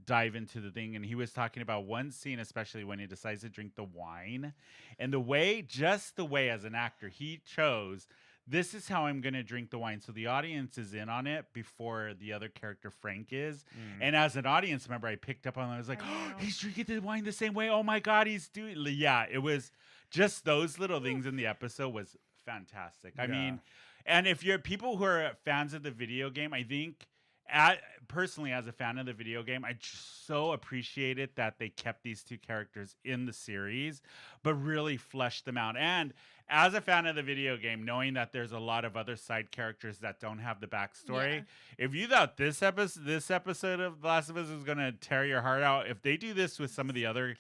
dive into the thing. And he was talking about one scene, especially when he decides to drink the wine, and the way, just the way as an actor, he chose. This is how I'm going to drink the wine. So the audience is in on it before the other character, Frank, is. And as an audience member, I picked up on it. I was like, oh, he's drinking the wine the same way. Oh, my God, he's doing. Yeah, it was just those little things in the episode was fantastic. I mean, and if you're people who are fans of the video game, I think personally, as a fan of the video game, I just so appreciated that they kept these two characters in the series, but really fleshed them out. And as a fan of the video game, knowing that there's a lot of other side characters that don't have the backstory, if you thought this episode of The Last of Us was gonna tear your heart out, if they do this with some of the other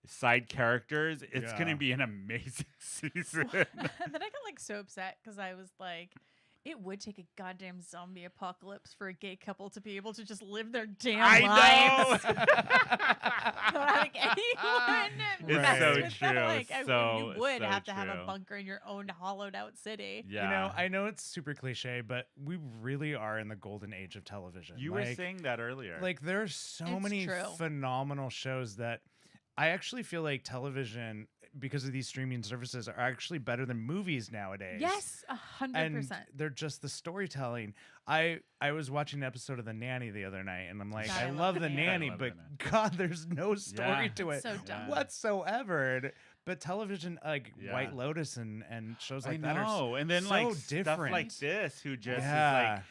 side characters, it's gonna be an amazing season. And then I got like so upset because I was like, it would take a goddamn zombie apocalypse for a gay couple to be able to just live their damn lives. Not having anyone mess so with true. them. Like, So you would have to true. have a bunker in your own hollowed out city. Yeah. You know, I know it's super cliche, but we really are in the golden age of television. You were saying that earlier. Like, there's so It's many true. phenomenal shows that I actually feel like television, because of these streaming services, are actually better than movies nowadays. Yes, 100%. And they're just the storytelling. I was watching an episode of The Nanny the other night, and I'm like, God, I love The Nanny, but God, there's no story to It's it so dumb. whatsoever. But television, like White Lotus and shows like that, are and then so like different. stuff like this, who just is like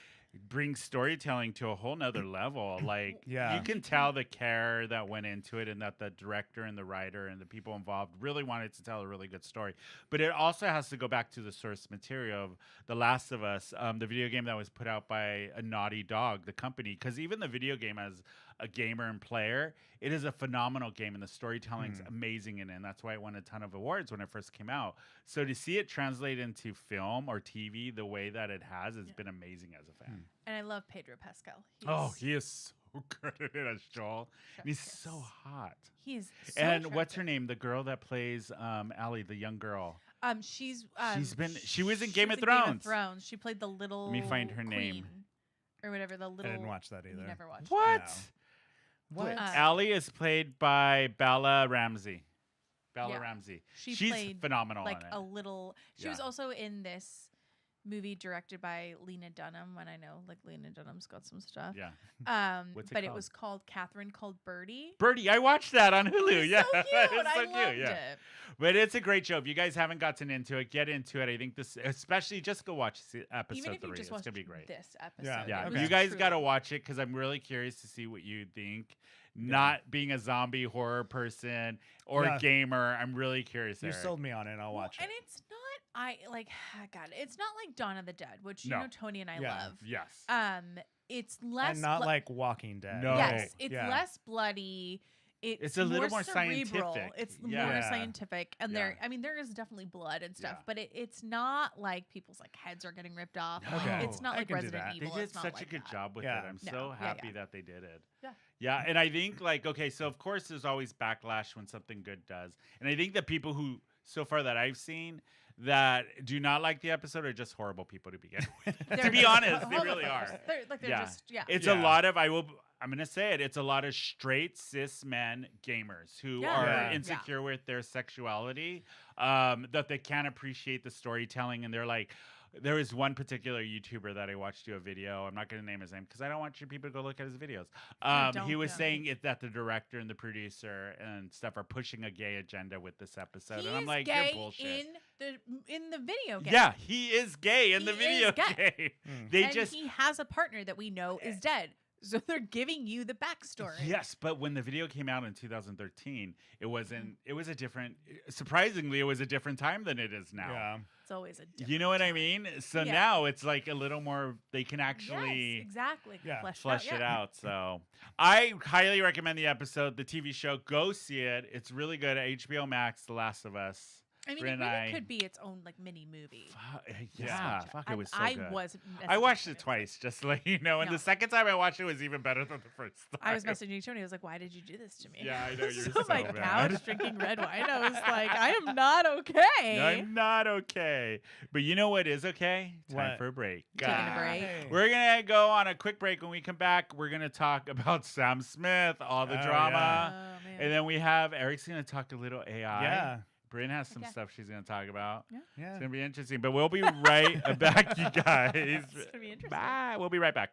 brings storytelling to a whole nother level. Like, you can tell the care that went into it, and that the director and the writer and the people involved really wanted to tell a really good story. But it also has to go back to the source material of The Last of Us, the video game that was put out by a Naughty Dog, the company. Because even the video game, as a gamer and player, it is a phenomenal game, and the storytelling's amazing in it, and that's why it won a ton of awards when it first came out. So to see it translate into film or TV the way that it has been amazing as a fan. And I love Pedro Pascal. He is so good at it as Joel. And he's so hot. He is so And what's attractive. her name? The girl that plays Allie, the young girl. She was in Game of Game of Thrones. Thrones. She played the little. Let me find her queen, name. or whatever. The little. I didn't watch that either. You never watched. What? It. What? Allie is played by Bella Ramsey. Yeah. Ramsey. She's She's phenomenal Like on it. a little. She was also in this movie directed by Lena Dunham. And I know, like, Lena Dunham's got some stuff. Yeah. What's it but it called? was called Catherine Called Birdie. Birdie, I watched that on Hulu. It's Yeah, so cute. it's I so loved cute. Yeah, it. but it's a great show. If you guys haven't gotten into it, get into it. I think this, especially, just go watch episode Even if you 3. just It's watched gonna be great. this episode. Yeah, it was you guys truly- got to watch it because I'm really curious to see what you think. Not being a zombie horror person or gamer, I'm really curious. You Eric. sold me on it. I'll watch it. And it's not. God, it's not like Dawn of the Dead, which you know Tony and I love. Yes. It's less. And not like Walking Dead. No. Yes, it's less bloody. It's a little more cerebral. scientific. It's more Yeah. scientific, and there is definitely blood and stuff, but it's not like people's like heads are getting ripped off. No. Like, it's not I like can do Resident that. Evil. They did It's not such like a good that. job with Yeah. it. I'm No, so yeah, happy yeah. that they did it. Yeah. Yeah, and I think like, okay, so of course there's always backlash when something good does. And I think the people who so far that I've seen that do not like the episode are just horrible people to begin with. To They're be just honest, they homophobes. really are. They're Yeah. just It's a lot of I'm gonna say it. It's a lot of straight cis men gamers who are Yeah. insecure with their sexuality, that they can't appreciate the storytelling, and they're like, there was one particular YouTuber that I watched do a video. I'm not going to name his name because I don't want you people to go look at his videos. He was saying that the director and the producer and stuff are pushing a gay agenda with this episode, He and I'm is like, gay you're bullshit. in the video game. Yeah, he is gay in the He video is gay. game. They and just he has a partner that we know is dead. So they're giving you the backstory. Yes, but when the video came out in 2013, it wasn't. It was a different. Surprisingly, it was a different time than it is now. Yeah. It's always a different You know what I time. mean? So Yeah. now it's like a little more. They can actually Yes, exactly. Yeah. flesh it yeah. out. So I highly recommend the episode, the TV show. Go see it. It's really good. HBO Max, The Last of Us. I mean, Bryn it and really I- could be its own like mini movie. Yeah, fuck, it was so good. Was. I watched it twice, just to let you know. And No. the second time I watched it was even better than the first time. I was messaging Tony. I was like, "Why did you do this to me?" Yeah, I know, you're So so my bad. couch drinking red wine. I was like, "I am not okay." I'm not okay. But you know what is okay? Time What? for a break. Taking a break. Hey. We're going to go on a quick break. When we come back, we're going to talk about Sam Smith, all the Oh, drama. Oh man. And then we have Eric's going to talk a little AI. Yeah. Bryn has some Okay. stuff she's going to talk about. Yeah. Yeah. It's going to be interesting. But we'll be right back, you guys. It's gonna be interesting. Bye. We'll be right back.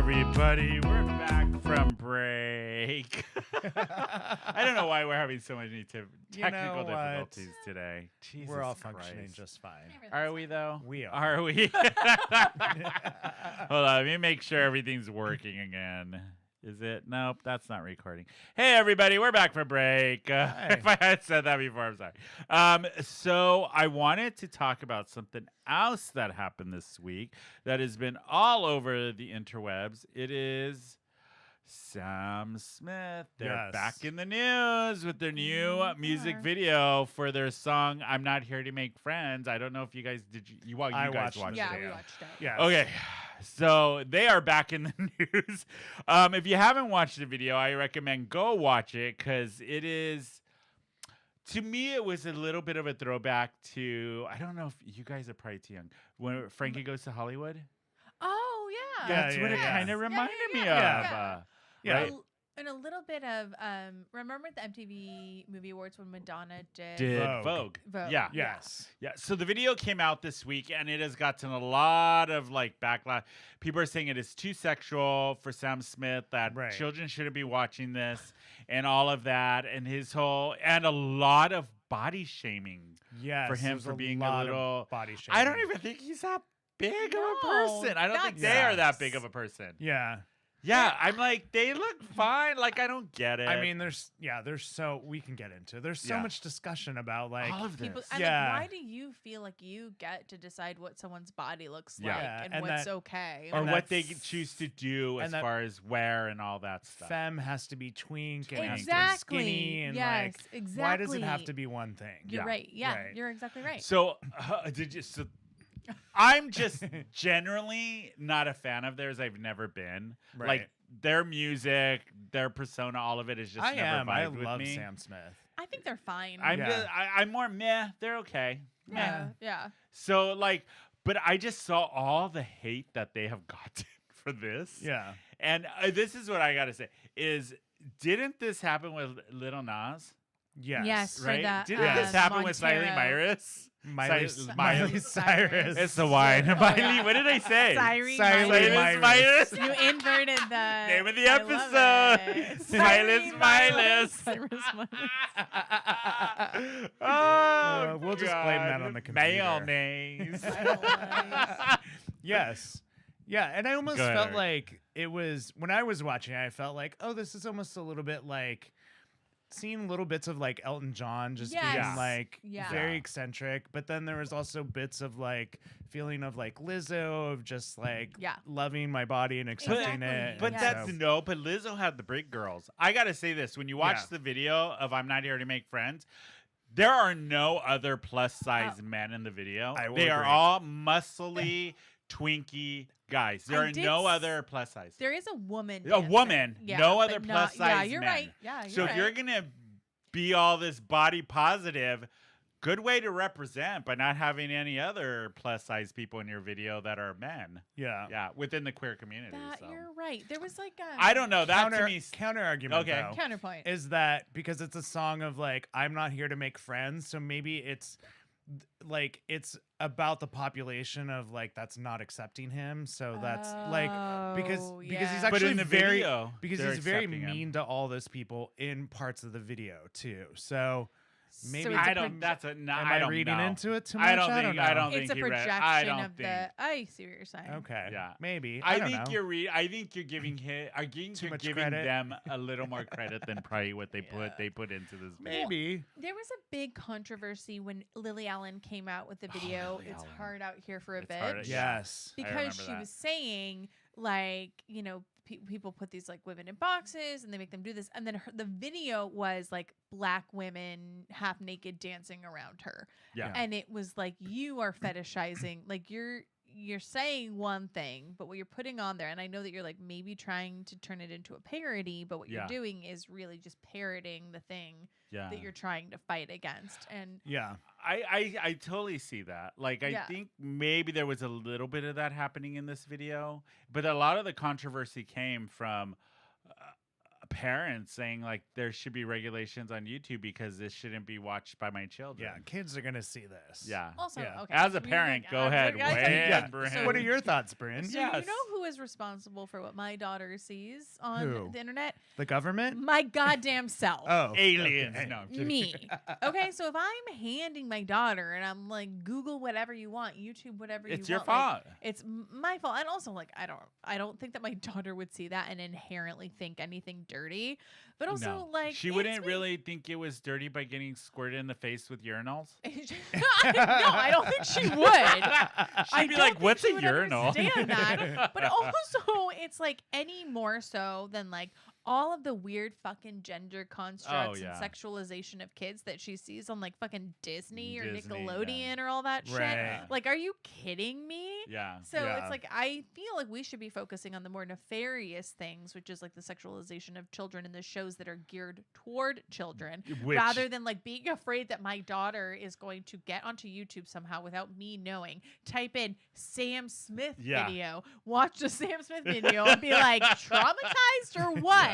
everybody. We're back from break. I don't know why we're having so many technical difficulties today. Jesus We're all Christ. functioning just fine. Are we, though? We are. Are we? Hold on. Let me make sure everything's working again. Is it? Nope, that's not recording. Hey, everybody. We're back for break. If I had said that before, I'm sorry. So I wanted to talk about something else that happened this week that has been all over the interwebs. It is Sam Smith. They're back in the news with their new music video for their song "I'm Not Here to Make Friends." I don't know if you guys did. You guys watched it. Yeah, we watched it. Yes. Okay. So they are back in the news. If you haven't watched the video, I recommend go watch it because it is, to me, it was a little bit of a throwback to, I don't know if you guys are probably too young, when Frankie Goes to Hollywood. Oh, yeah. That's what it kind of reminded me of. Right? And a little bit of, remember the MTV Movie Awards when Madonna did Vogue. Yeah. Yes. Yeah. So the video came out this week, and it has gotten a lot of backlash. People are saying it is too sexual for Sam Smith, that children shouldn't be watching this, and all of that, and and a lot of body shaming for him for being a little body shaming. I don't even think he's that big of a person. I don't think they are that big of a person. Yeah. Yeah, I'm like, they look fine. Like, I don't get it. I mean, there's so we can get into. There's so much discussion about all of this. People, and why do you feel like you get to decide what someone's body looks like and what's okay, or what they choose to do as far as wear and all that stuff? Femme has to be twink and exactly. has to be skinny and exactly. Why does it have to be one thing? You're right. Yeah, you're exactly right. So I'm just generally not a fan of theirs. I've never been. Right. Like their music, their persona, all of it is just never vibed with me. I love Sam Smith. I think they're fine. I'm more meh. They're okay. Yeah. So but I just saw all the hate that they have gotten for this. Yeah. And this is what I gotta say is, didn't this happen with Lil Nas? Yes. Right? Didn't this happen with Miley Cyrus? Miley Cyrus. It's the wine. Miley, what did I say? Cyrus. You inverted the name of the episode. Silas. Oh, we'll just blame that on the computer. Mayonnaise. Yes. Yeah, and I almost felt like it was, when I was watching it, I felt like, oh, this is almost a little bit like seeing little bits of like Elton John just being like very eccentric, but then there was also bits of like feeling of like Lizzo of just like loving my body and accepting it. But but Lizzo had the Brick Girls. I gotta say this, when you watch the video of "I'm Not Here to Make Friends," there are no other plus size men in the video. They are all muscly, twinky guys. There are no other plus size. There is a woman. A woman. No other plus size Yeah, you're men. right. Yeah, so if you're going to be all this body positive, good way to represent by not having any other plus size people in your video that are men. Yeah. Yeah, within the queer community. You're right. There was like I don't know. That to me counter argument though, counterpoint is that because it's a song of like, I'm not here to make friends, so maybe it's like it's about the population of like that's not accepting him, so that's like because he's actually he's very mean to all those people in parts of the video too. So maybe I don't. That's a. Am I reading into it too much? I don't think it's a projection of the. I see what you're saying. Okay. Yeah. Maybe. I think you're giving them a little more credit than probably what they put into this. Maybe. Well, there was a big controversy when Lily Allen came out with the video. It's hard out here for a bit. Yes. Because she was saying like, you know, people put these like women in boxes and they make them do this, and then the video was like black women half naked dancing around her, and it was like, you are fetishizing, like you're saying one thing, but what you're putting on there, and I know that you're like maybe trying to turn it into a parody, but what you're doing is really just parroting the thing that you're trying to fight against. And I totally see that. Like, I think maybe there was a little bit of that happening in this video, but a lot of the controversy came from parents saying like there should be regulations on YouTube because this shouldn't be watched by my children. Yeah, kids are gonna see this. Yeah. Also, Yeah. okay. As a we parent, like- go ahead. I- Weigh Yeah. in, Bryn. So- What are your thoughts, Bryn? So Yes. you know who is responsible for what my daughter sees on Who? the internet? The government? My goddamn self. Oh, Aliens. okay. No, I'm kidding. Me. Okay, so if I'm handing my daughter and I'm like, Google whatever you want, YouTube whatever you want, It's your like, fault. it's my fault. And also, like, I don't think that my daughter would see that and inherently think anything dirty. But also, No. like, She it's wouldn't me- really think it was dirty by getting squirted in the face with urinals. No, I don't think she would. I She'd be don't like, think "What's she a would urinal?" understand that. But also, it's like any more so than like all of the weird fucking gender constructs yeah. and sexualization of kids that she sees on like fucking Disney or Disney, Nickelodeon or all that Right. shit. Like, are you kidding me? Yeah. So Yeah. it's like I feel like we should be focusing on the more nefarious things, which is like the sexualization of children in the shows that are geared toward children, Which, rather than like being afraid that my daughter is going to get onto YouTube somehow without me knowing. Type in Sam Smith Yeah. video, watch the Sam Smith video, and be like traumatized or what?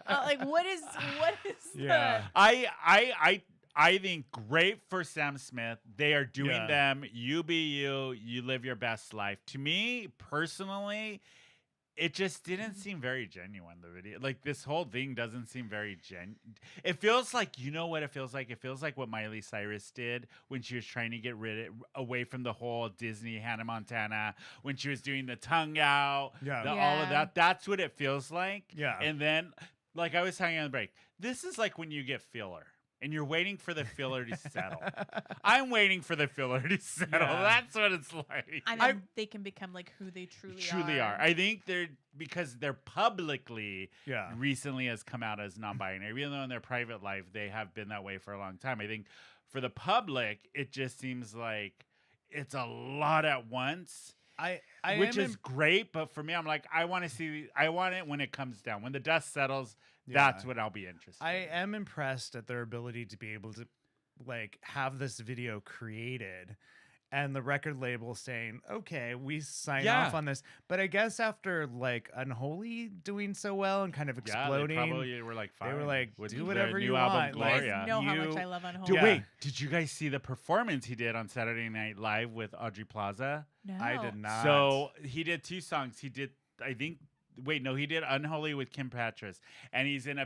Like what is Yeah. I think great for Sam Smith. They are doing Yeah. them. You be you. You live your best life. To me personally, it just didn't seem very genuine. The video, like this whole thing, doesn't seem very It feels like, you know what it feels like. It feels like what Miley Cyrus did when she was trying to get away from the whole Disney Hannah Montana, when she was doing the tongue out, Yeah. all of Yeah. that. That's what it feels like. Yeah. And then, like I was telling you on the break, this is like when you get filler and you're waiting for the filler to settle. I'm waiting for the filler to settle. Yeah. That's what it's like. and then they can become like who they truly are. I think because they're publicly Yeah. recently has come out as non-binary, even though in their private life they have been that way for a long time. I think for the public, it just seems like it's a lot at once. Which is great, but for me, I'm like, I want it when it comes down. When the dust settles, that's Yeah. when I'll be interested. I am impressed at their ability to be able to like have this video created and the record label saying, okay, we sign Yeah. off on this. But I guess after like Unholy doing so well and kind of yeah, exploding, they probably were like, they were fine like, with do their whatever new you album, want. Like, You Gloria. guys know how much You- I love Unholy. Dude, Yeah. wait, did you guys see the performance he did on Saturday Night Live with Audrey Plaza? No. I did not. So he did 2 songs. He did, I think. Wait, no, he did Unholy with Kim Petras, and he's in the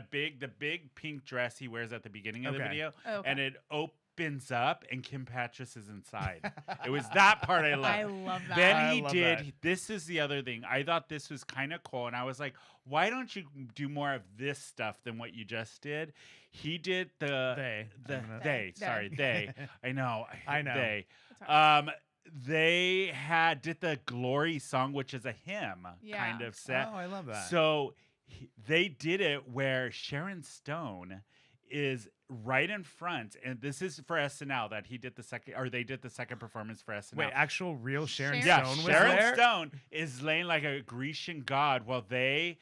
big pink dress he wears at the beginning of the Okay. video, Oh, okay. and it opens up, and Kim Petras is inside. It was that part I loved. I love that. Then I he love did. that. This is the other thing. I thought this was kind of cool, and I was like, "Why don't you do more of this stuff than what you just did?" He did They. They. Sorry, they. I know. I know. They. It's all right. They did the Glory song, which is a hymn kind Yeah. of set. Oh, I love that. So they did it where Sharon Stone is right in front, and this is for SNL that he did the second, or they did the second performance for SNL. Wait, actual real Sharon Sharon- Yeah, Stone was Sharon there? Stone is laying like a Grecian god while they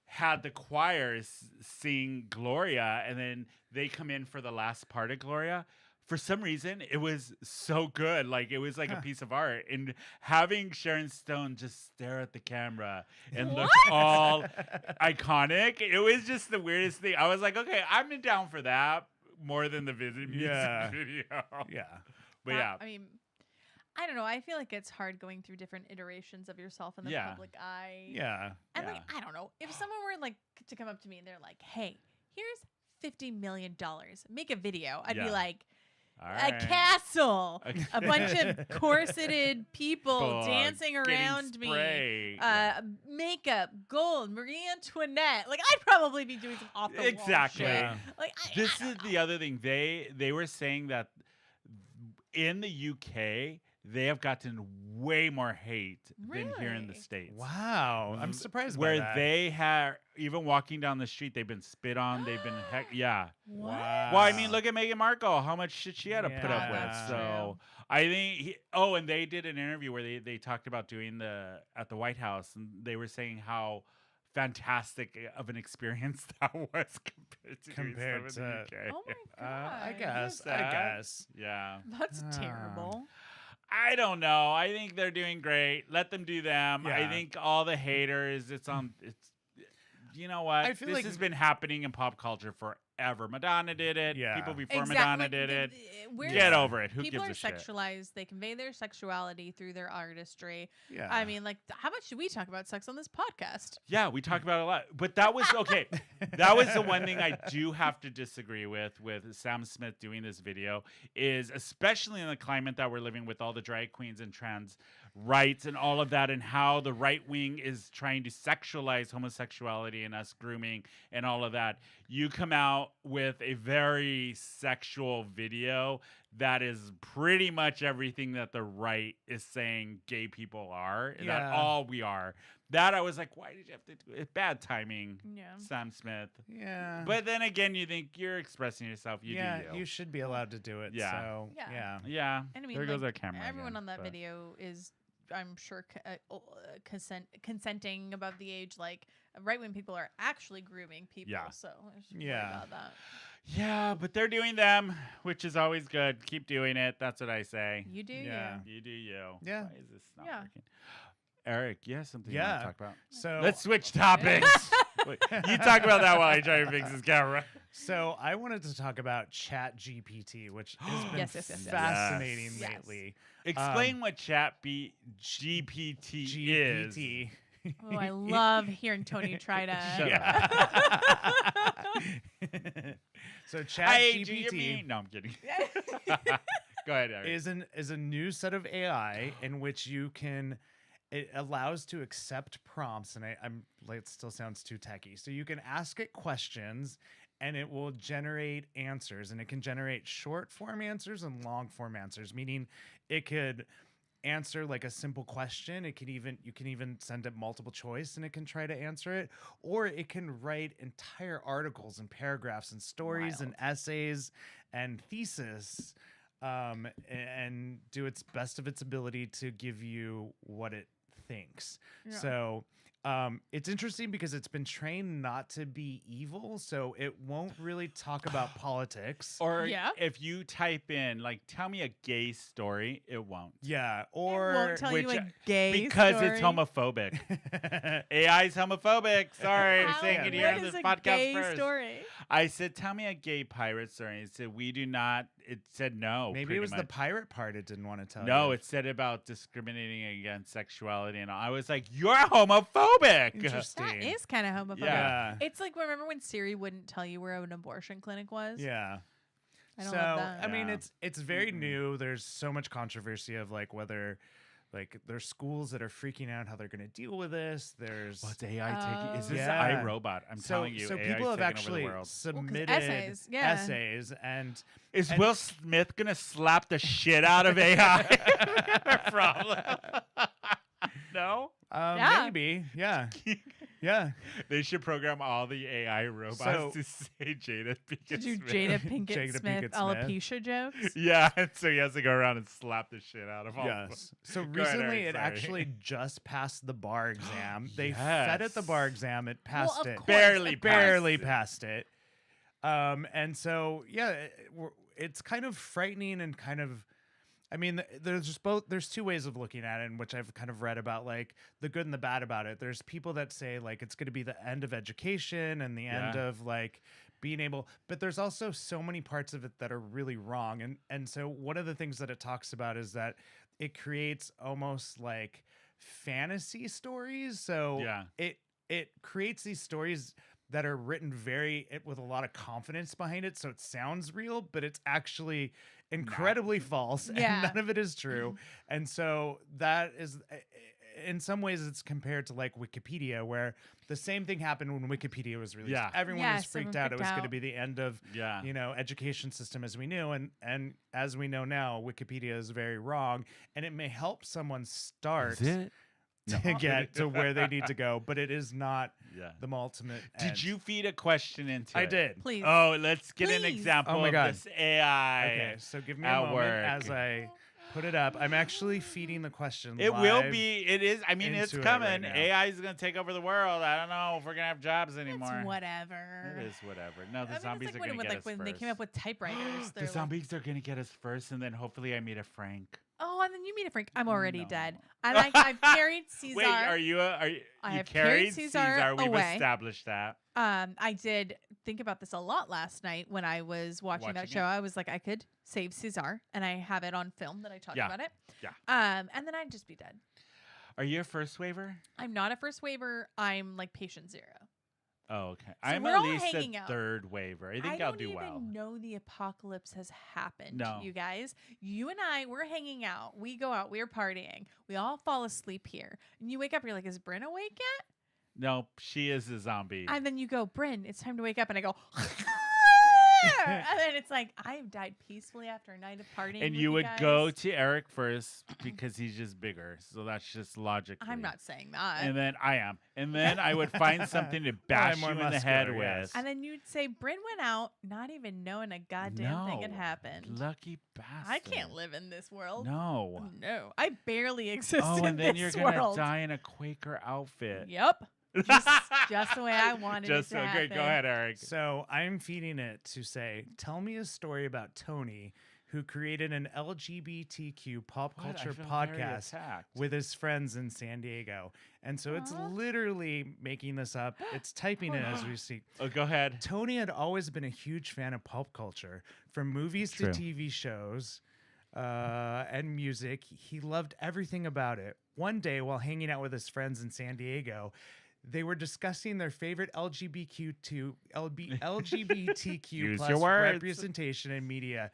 had the choirs sing Gloria, and then they come in for the last part of Gloria. For some reason, it was so good. Like, it was like a piece of art. And having Sharon Stone just stare at the camera and look all iconic, it was just the weirdest thing. I was like, okay, I'm down for that more than the music Yeah. video. Yeah. But yeah. I mean, I don't know. I feel like it's hard going through different iterations of yourself in the Yeah. public eye. Yeah. And Yeah. like, I don't know. If someone were like to come up to me and they're like, "Hey, here's $50 million. Make a video." I'd Yeah. be like, All a right. castle, Okay. a bunch of corseted people People dancing getting around me, sprayed. makeup, gold, Marie Antoinette. Like, I'd probably be doing some off the wall Exactly. shit. Yeah. Like, This is the other thing. They were saying that in the UK they have gotten way more hate than here in the Really? States. Wow. I'm surprised Where by that. they have, even walking down the street, they've been spit on. They've been yeah. What? Well, I mean, look at Meghan Markle. How much shit she had to put up Yeah, with. that's So I think. And they did an interview where they talked about doing at the White House, and they were saying how fantastic of an experience that was compared to doing stuff in the UK. Oh my god. I guess. I Sad. guess. Yeah. That's Ah. terrible. I don't know. I think they're doing great. Let them do them. I Yeah. think all the haters, you know what? I feel this like- has been happening in pop culture forever. Madonna did it. Yeah. People before Exactly. Madonna did it. We're- Get over it. Who People gives are a shit? sexualized. They convey their sexuality through their artistry. Yeah. I mean, like, how much do we talk about sex on this podcast? Yeah, we talk about it a lot. But that was okay. That was the one thing I do have to disagree with Sam Smith doing this video is especially in the climate that we're living with all the drag queens and trans rights and all of that and how the right wing is trying to sexualize homosexuality and us grooming and all of that. You come out with a very sexual video that is pretty much everything that the right is saying gay people are and that Yeah. all we are. That I was like, why did you have to do it? Bad timing, Yeah. Sam Smith. Yeah. But then again, you think you're expressing yourself. You yeah, do you. you should be allowed to do it. Yeah. So, Yeah. yeah. Yeah. And I mean, there goes like, our camera. everyone again, on that but- video is, I'm sure, consenting above the age. Like, right when people are actually grooming people. Yeah. So I should worry Yeah. about that. Yeah, but they're doing them, which is always good. Keep doing it. That's what I say. You do, Yeah. you. You do you. Yeah. Why is this not Yeah. working? Eric, you have something you want Yeah. to talk about? So Let's switch topics. Wait, you talk about that while I try to fix this camera. So I wanted to talk about Chat GPT, which has been Yes, yes, yes, yes. fascinating Yes. lately. Explain what GPT is. GPT. Oh, I love hearing Tony try to. Shut Yeah. So Chat I hate you, you're GPT mean. No, I'm kidding. Go ahead, Eric. is a new set of AI in which it allows to accept prompts, and I'm like, it still sounds too techy. So you can ask it questions and it will generate answers, and it can generate short form answers and long form answers, meaning it could answer like a simple question. You can even send it multiple choice and it can try to answer it, or it can write entire articles and paragraphs and stories and essays and thesis, and do its best of its ability to give you what it thinks. Yeah. So it's interesting because it's been trained not to be evil, so it won't really talk about politics. Or Yeah. if you type in, like, tell me a gay story, it won't. Yeah, It or won't tell you which- a gay Because story. it's homophobic. AI's homophobic. Sorry, I'm How- saying it here what on is this a podcast gay first. story? I said, tell me a gay pirate story. It said, we do not. It said no. maybe pretty it was the much. pirate part it didn't want to tell you. No, it said about discriminating against sexuality, and I was like, "You're homophobic." interesting. That is kind of homophobic. Yeah. It's like, remember when Siri wouldn't tell you where an abortion clinic was? Yeah. I don't So love that. I mean, Yeah. it's very Mm-mm. new. There's so much controversy of like whether, like, there's schools that are freaking out how they're going to deal with this. There's What's AI taking? Is this Yeah. iRobot? I'm so telling you, so AI people have taking over the actually world. submitted essays, yeah. essays and Is and- Will Smith gonna slap the shit out of AI? Problem. No. Yeah. maybe yeah. They should program all the AI robots So- to say Jada Pinkett To do Smith. Jada Pinkett Jada Smith Pinkett Smith. alopecia jokes. Yeah, and so he has to go around and slap the shit out of all. of Yes. them. So Go ahead, recently Eric, it sorry. actually just passed the bar exam. They fed it the Yes. bar exam. It passed of it. course. Barely passed it. And so yeah, it's kind of frightening and kind of, I mean, there's two ways of looking at it, in which I've kind of read about, like, the good and the bad about it. There's people that say like it's going to be the end of education and the end Yeah. of like being able, but there's also so many parts of it that are really wrong. And so one of the things that it talks about is that it creates almost like fantasy stories. So Yeah. it creates these stories that are written with a lot of confidence behind it, so it sounds real, but it's actually incredibly false, Yeah. and none of it is true. And so that is, in some ways, it's compared to like Wikipedia, where the same thing happened when Wikipedia was released. Yeah. Everyone was Yes, freaked everyone out. It freaked was going to out. be the end of Yeah. education system as we knew, and as we know now, Wikipedia is very wrong, and it may help someone start Is it? to get to where they need to go, but it is not Yeah. the ultimate Did end. you feed a question into I it? did. Please. Oh, let's get an Please. example Oh my of God. this AI. Okay, so give me a at moment work. as I put it up. I'm actually feeding the question. It will live. be. It is. I mean, it's into it right coming. now. AI is going to take over the world. I don't know if we're going to have jobs anymore. It's whatever. It is whatever. No, the I mean, zombies it's are like going to when, get like us when first. they came up with typewriters. The they're like, zombies are going to get us first, and then hopefully I meet a Frank. Oh, and then you meet a freak. I'm already No. dead. And I've carried Caesar. Wait, are you I you have carried carried Caesar We've away. established that. I did think about this a lot last night when I was watching that Watching show. it? I was like, I could save Caesar, and I have it on film that I talked Yeah. about it. Yeah. And then I'd just be dead. Are you a first waiver? I'm not a first waiver. I'm like patient 0. Oh, okay. So I'm we're at all least a hanging out. third waiver. I think I I'll don't do even well. know the apocalypse has happened, No. you guys. You and I, we're hanging out. We go out. We're partying. We all fall asleep here. And you wake up. You're like, is Bryn awake yet? No, she is a zombie. And then you go, Bryn, it's time to wake up. And I go, and then it's like, I've died peacefully after a night of partying. And with you would guys. go to Eric first because he's just bigger. So that's just logically. I'm not saying that. And then I am. And then I would find something to bash more you in the head muscular, yes. with. And then you'd say, Bryn went out, not even knowing a goddamn thing had No. happened. Lucky bastard. I can't live in this world. No. No, I barely exist Oh, in and then this you're going to world. die in a Quaker outfit. Yep. Just the way I wanted Just it to okay, happen. go ahead, Eric. So I'm feeding it to say, tell me a story about Tony, who created an LGBTQ pop What? I culture feel very podcast attacked. with his friends in San Diego. And so it's Aw. literally making this up. It's typing it as we speak. Oh, go ahead. Tony had always been a huge fan of pop culture, from movies True. to TV shows and music. He loved everything about it. One day, while hanging out with his friends in San Diego, they were discussing their favorite LGBTQ Use plus your words. representation in media.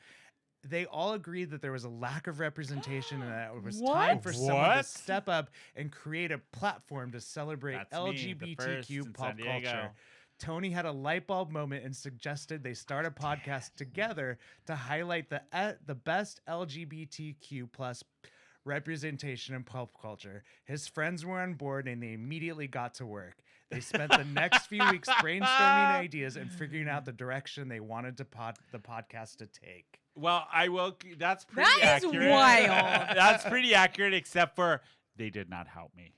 They all agreed that there was a lack of representation and that it was time What? for someone to What? step up and create a platform to celebrate That's me, the first LGBTQ in pop San Diego. culture. Tony had a light bulb moment and suggested they start a podcast together to highlight the best LGBTQ plus representation in pop culture. His friends were on board and they immediately got to work. They spent the next few weeks brainstorming ideas and figuring out the direction they wanted the podcast to take. Well, I will. That's pretty That is accurate. wild. That's pretty accurate, except for they did not help me.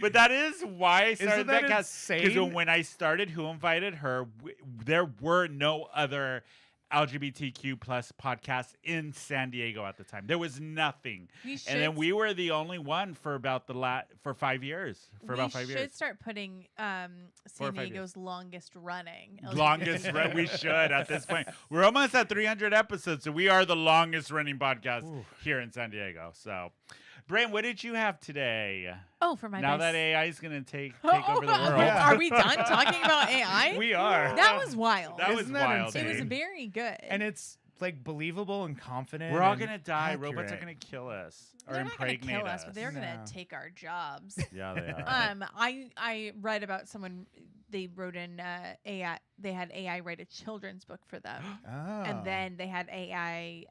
But that is why I started that that cast. Because insane? when I started Who Invited Her, there were no other LGBTQ plus podcasts in San Diego at the time. There was nothing. We And then should- we were the only one for about for 5 years. For about 5 We years. should start putting 4 or San 5 years. Diego's longest running. Longest run. We should at this point. We're almost at 300 episodes, so we are the longest running podcast here in San Diego. So, Brent, what did you have today? Oh, for my Now best- that AI is going to take Oh, over the world. Yeah. Are we done talking about AI? We are. That was wild. That was Isn't that wild. It was dude. very good. And it's like believable and confident. We're all and going to die. Robots are accurate. going to kill us or they're not going to impregnate kill us. us, but they're No. going to take our jobs. Yeah, they are. I read about someone. They wrote in AI. They had AI write a children's book for them, Oh. and then they had AI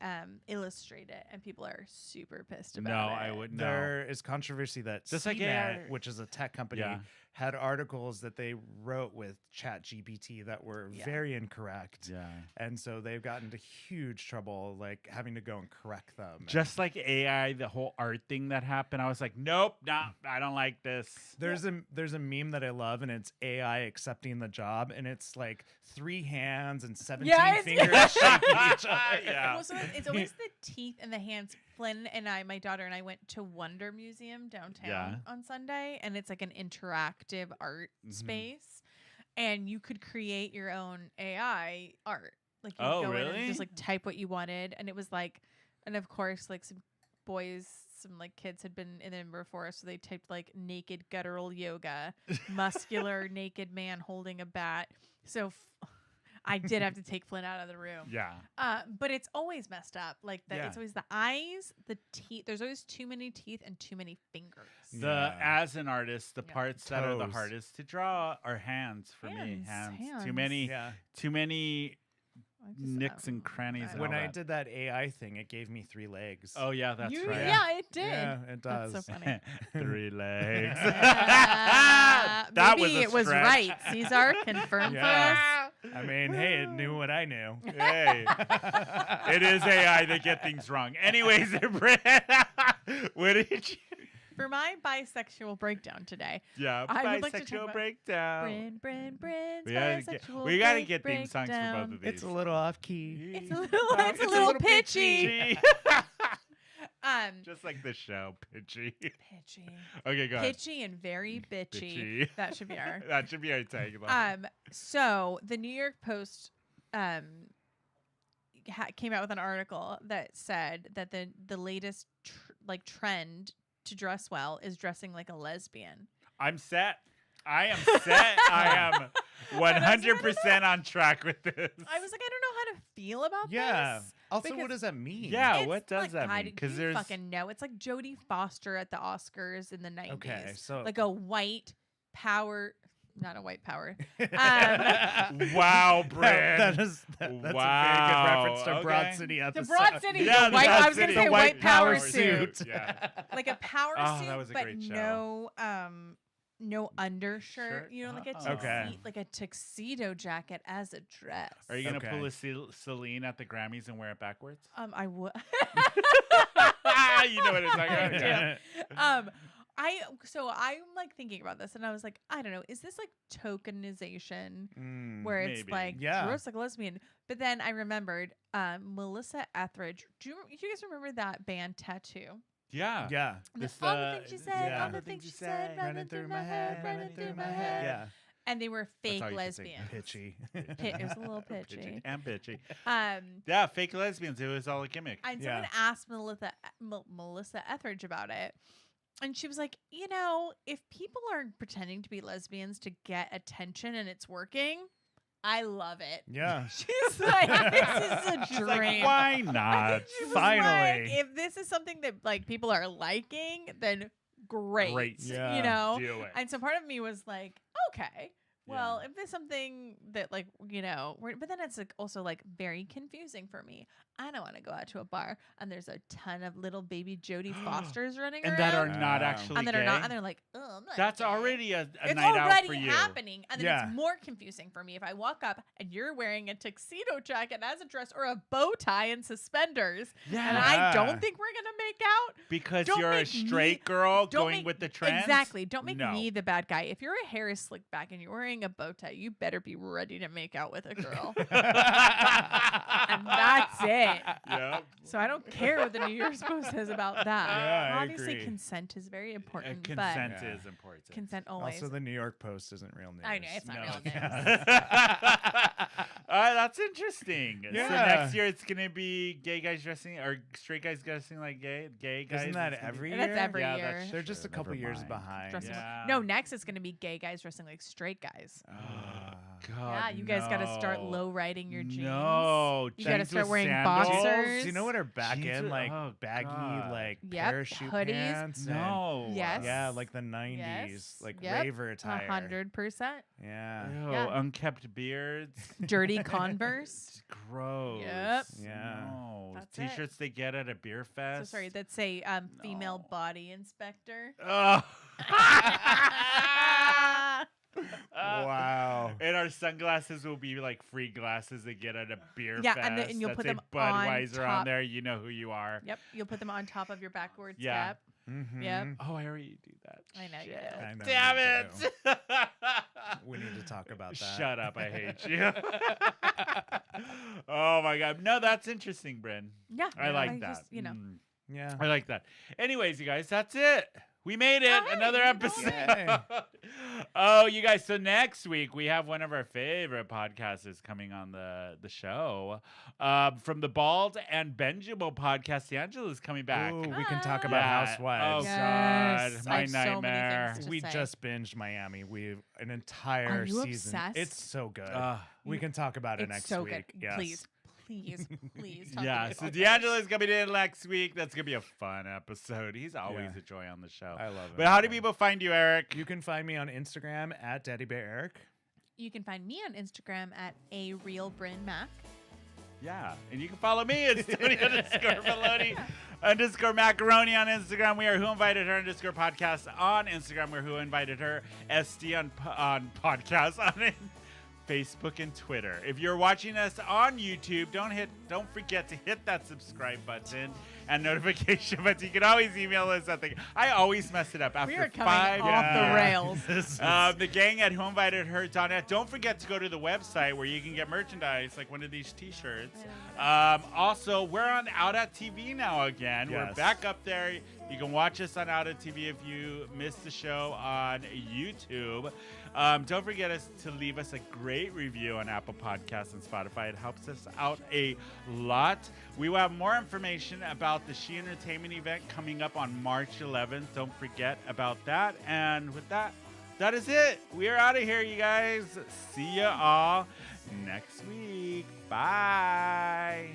illustrate it, and people are super pissed No, about it. I wouldn't know. There is controversy that Just like CNET, AI. which is a tech company, Yeah. had articles that they wrote with ChatGPT that were Yeah. very incorrect. Yeah. And so they've gotten into huge trouble, like having to go and correct them. Just like AI, the whole art thing that happened, I was like, nope, nah, I don't like this. There's a meme that I love, and it's AI accepting the job, and it's like 3 hands and 17 it's- fingers shaking each other. Yeah. Well, so it's always the teeth and the hands. Flynn and I, my daughter and I, went to Wonder Museum downtown Yeah. on Sunday, and it's like an interactive art Mhm. space, and you could create your own AI art. Like you Oh, go in really? and just like type what you wanted, and it was like, and of course, like some like kids had been in there before, so they typed like naked guttural yoga, muscular naked man holding a bat. So I did have to take Flynn out of the room. Yeah. But it's always messed up. Like Yeah. it's always the eyes, the teeth. There's always too many teeth and too many fingers. Yeah. As an artist, the Yeah. parts that are the Toes. hardest to draw are hands for me. Hands. Hands. Too many Yeah. I just, nicks and crannies. and When all I that. did that AI thing, it gave me 3 legs. Oh yeah, that's You- right. Yeah, it did. Yeah, it does. That's so funny. 3 legs. That was a it was stretch. right. Caesar confirmed Yeah. I mean, hey, it knew what I knew. Hey, it is AI that get things wrong. Anyways, Brent, what did you? For my bisexual breakdown today, Yeah, I would like to talk bisexual about breakdown. Bryn's We bisexual gotta get theme songs for breakdown. both of these. It's a little off key. It's a little pitchy. Just like the show, pitchy. Pitchy. Okay, go ahead. Pitchy and very bitchy. Bitchy. That should be our. That should be our tagline. So the New York Post came out with an article that said that the latest trend to dress well is dressing like a lesbian. I'm set. I am set. I am 100% on track with this. I was like, I don't know how to feel about Yeah. this. Also, because what does that mean? Yeah, It's what does like, that I mean? didn't- Because you there's fucking know. It's like Jodie Foster at the Oscars in the 90s. Okay, so Like a white power, not a white power. wow, that's Brad. a very good Wow, reference to Broad okay. City The episode. Broad City, Yeah, the white, Broad I was going to City. say The white power suit. suit. Yeah. Like a power Oh, suit, that was a but great show. no undershirt. Shirt? You know, like a Oh. Okay. like a tuxedo jacket as a dress. Are you gonna Okay. pull a Celine at the Grammys and wear it backwards? I would. You know what I'm talking about. I do. So I'm like thinking about this, and I was like, I don't know, is this like tokenization where it's maybe. like Yeah. dress like a lesbian? But then I remembered Melissa Etheridge. Do you guys remember that band Tattoo? Yeah. Yeah. This, all the things you said, yeah. all the things you said, running through my head, running through my head. Yeah. And they were That's fake all you can say. lesbians. Pitchy. It was a little pitchy. And bitchy. Um, Yeah, fake lesbians. It was all a gimmick. and Yeah. someone asked Melissa Etheridge about it. And she was like, you know, if people are pretending to be lesbians to get attention and it's working, I love it. Yeah. She's like, this is a She's dream. like, why not? She was Finally. like, if this is something that like people are liking, then great. Great. Yeah. You know? Do it. And so part of me was like, okay. Well, if there's something that like, you know, but then it's like also like very confusing for me. I don't want to go out to a bar and there's a ton of little baby Jodie Fosters running And around. that are not Wow. actually and that gay. are not, and they're like, oh, I'm not That's gay." already a It's night out already for you. happening, and then Yeah. it's more confusing for me if I walk up and you're wearing a tuxedo jacket as a dress or a bow tie and suspenders, Yeah. and I don't think we're gonna make out. Because Don't you're a make me- straight girl Don't going make- with the trends. Exactly. Don't make No. me the bad guy. If your hair is slicked back and you're wearing a bow tie, you better be ready to make out with a girl. And that's it. Yep. So I don't care what the New York Post says about that. Yeah, I Obviously, agree. consent is very important, Consent Yeah. is important. but consent always. Also, the New York Post isn't real news. I know, it's not real news. That's interesting. So Yeah. next year it's gonna be gay guys dressing or straight guys dressing like gay guys. Isn't that It's gonna be- every That's year? every Yeah, year. that's They're just a true. couple Never years mind. behind. Dressing Yeah. No, next it's going to be gay guys dressing like straight guys. God, Yeah, you guys got to start no. low riding your jeans. No, You gotta jeans start with wearing sandals? boxers. Do you know what are back Jeans in? with- Like oh, baggy, God. like Yep, parachute hoodies. pants. and- No. Yes. Yeah, like the 90s, Yes. like Yep. raver attire. 100%. Yeah. Ew, Yeah. unkept beards. Dirty Converse. It's gross. Yep. Yeah. No. That's it. T-shirts they get at a beer fest. So sorry, that's a female No. body inspector. Oh. Wow. And our sunglasses will be like free glasses they get at a beer Yeah, fest. and you'll that put say them on Budweiser on top. there. You know who you are. Yep, you'll put them on top of your backwards Yeah. cap. Mhm. Yep. Oh, I already do that. I know you Shit. do. I know Damn you it. We need to talk about that. Shut up. I hate you. Oh, my God. No, that's interesting, Bryn. Yeah, I no, like that. Just, you know, Mm, Yeah. I like that. Anyways, you guys, that's it. We made it. All right, Another we made episode. Oh, you guys. So next week, we have one of our favorite podcasters coming on the show. From the Bald and Benjamin podcast, D'Angela's coming back. Ooh, we can talk about Yeah. Housewives. Oh, Yes. God. I My have so many nightmare. things to We say. just binged Miami. We've an entire Are you season. obsessed? It's so good. Ugh. We can talk about it it's next so week. good. Yes. Please, please talk Yeah, about so it. D'Angela's coming in next week. That's going to be a fun episode. He's always Yeah. a joy on the show. I love it. But how do Yeah. people find you, Eric? You can find me on Instagram at Daddy Bear Eric. You can find me on Instagram at a real Bryn Mac. Yeah, and you can follow me. It's Tony _Maloney_ macaroni on Instagram. We are Who Invited Her _podcast on Instagram. We're Who Invited Her SD on podcast on Facebook, and Twitter. If you're watching us on YouTube, don't forget to hit that subscribe button and notification button. You can always email us at I always mess it up after We are coming 5 off the rails. the gang at whoinvitedher.net. Don't forget to go to the website where you can get merchandise like one of these t-shirts. Also, we're on Out at TV now again. Yes. We're back up there. You can watch us on Out at TV if you missed the show on YouTube. Don't forget to leave us a great review on Apple Podcasts and Spotify. It helps us out a lot. We will have more information about the She Entertainment event coming up on March 11th. Don't forget about that. And with that, that is it. We are out of here, you guys. See ya all next week. Bye.